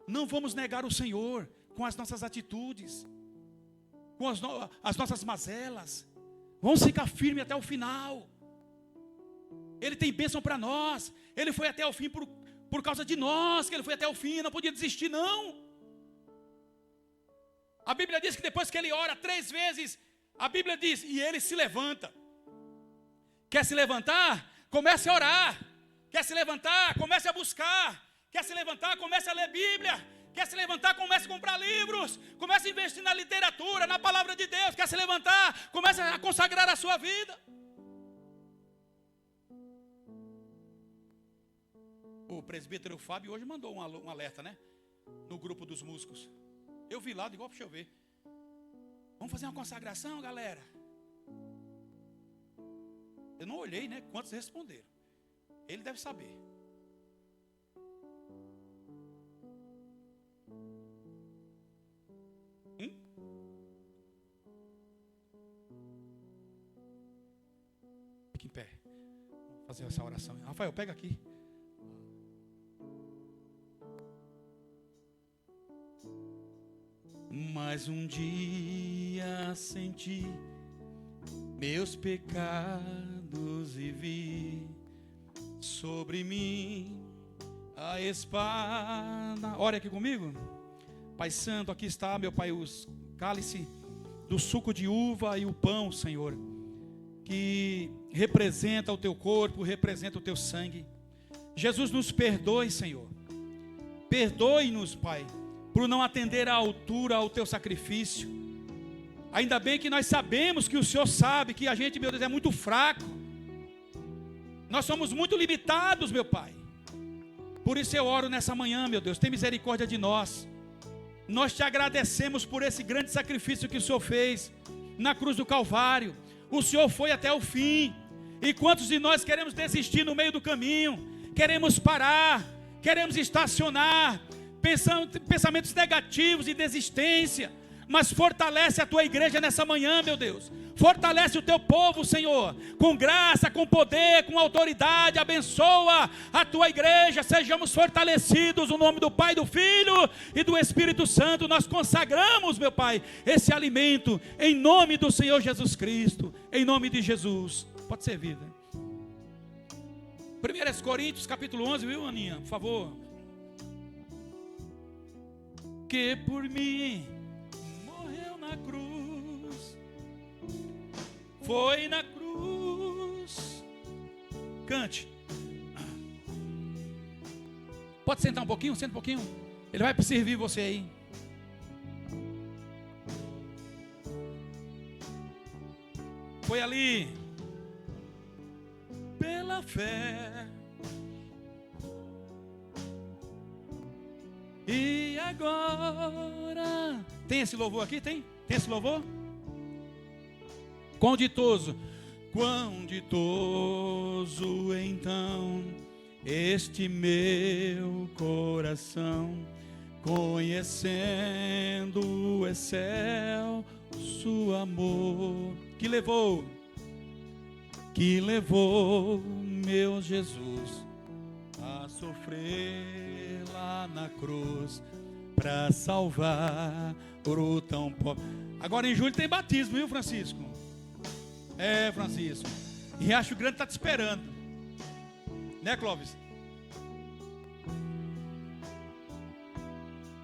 Não vamos negar o Senhor com as nossas atitudes, com as nossas mazelas. Vamos ficar firmes até o final. Ele tem bênção para nós. Ele foi até o fim por causa de nós, que ele foi até o fim, não podia desistir não. A Bíblia diz que depois que ele ora 3 vezes, a Bíblia diz, e ele se levanta. Quer se levantar? Comece a orar. Quer se levantar? Comece a buscar. Quer se levantar? Comece a ler Bíblia. Quer se levantar? Comece a comprar livros. Comece a investir na literatura, na palavra de Deus. Quer se levantar? Comece a consagrar a sua vida. O presbítero Fábio hoje mandou um alerta, né? No grupo dos músicos. Eu vi lá, digo, deixa eu ver. Vamos fazer uma consagração, galera? Eu não olhei, né? Quantos responderam? Ele deve saber. Fique em pé. Vamos fazer essa oração. Rafael, pega aqui. Mas um dia senti meus pecados e vi sobre mim a espada. Ore aqui comigo. Pai Santo, aqui está, meu Pai, os cálice do suco de uva e o pão, Senhor, que representa o teu corpo, representa o teu sangue. Jesus, nos perdoe, Senhor. Perdoe-nos, Pai, por não atender à altura ao teu sacrifício. Ainda bem que nós sabemos que o Senhor sabe que a gente, meu Deus, é muito fraco. Nós somos muito limitados, meu Pai. Por isso eu oro nessa manhã, meu Deus, tem misericórdia de nós. Nós te agradecemos por esse grande sacrifício que o Senhor fez na cruz do Calvário. O Senhor foi até o fim. E quantos de nós queremos desistir no meio do caminho? Queremos parar, queremos estacionar, pensamentos negativos e desistência. Mas fortalece a tua igreja nessa manhã, meu Deus. Fortalece o teu povo, Senhor, com graça, com poder, com autoridade. Abençoa a tua igreja. Sejamos fortalecidos no nome do Pai, do Filho e do Espírito Santo. Nós consagramos, meu Pai, esse alimento em nome do Senhor Jesus Cristo, em nome de Jesus. Pode ser vida. 1 Coríntios capítulo 11, viu, Aninha? Por favor. Que por mim morreu na cruz, foi na cruz. Cante. Pode sentar um pouquinho, senta um pouquinho. Ele vai servir você aí. Foi ali, pela fé. E agora? Tem esse louvor aqui? Tem? Tem esse louvor? Quão ditoso então este meu coração, conhecendo o excelso amor que levou meu Jesus a sofrer lá na cruz para salvar o tão pobre. Agora em julho tem batismo, viu, Francisco? É, Francisco. E Riacho Grande está te esperando, né, Clóvis?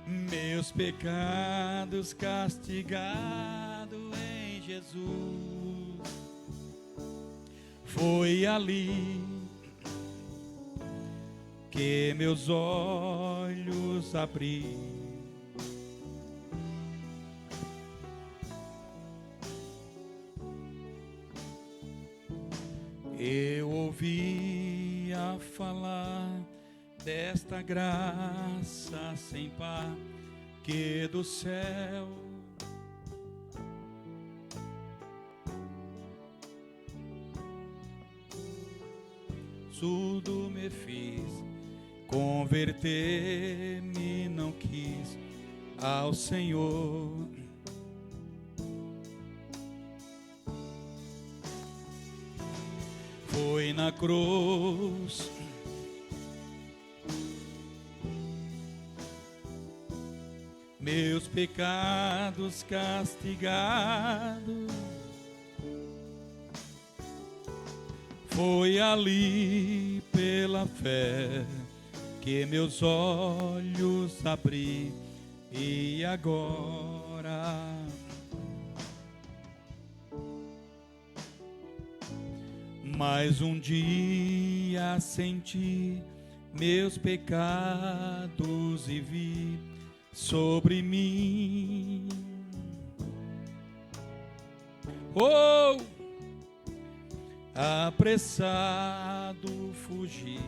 Meus pecados castigados em Jesus, foi ali que meus olhos abri. Eu ouvia falar desta graça sem par que do céu tudo me fiz, converter-me não quis ao Senhor. Foi na cruz meus pecados castigados, foi ali pela fé que meus olhos abri. E agora mais um dia senti meus pecados e vi sobre mim. Oh, apressado fugi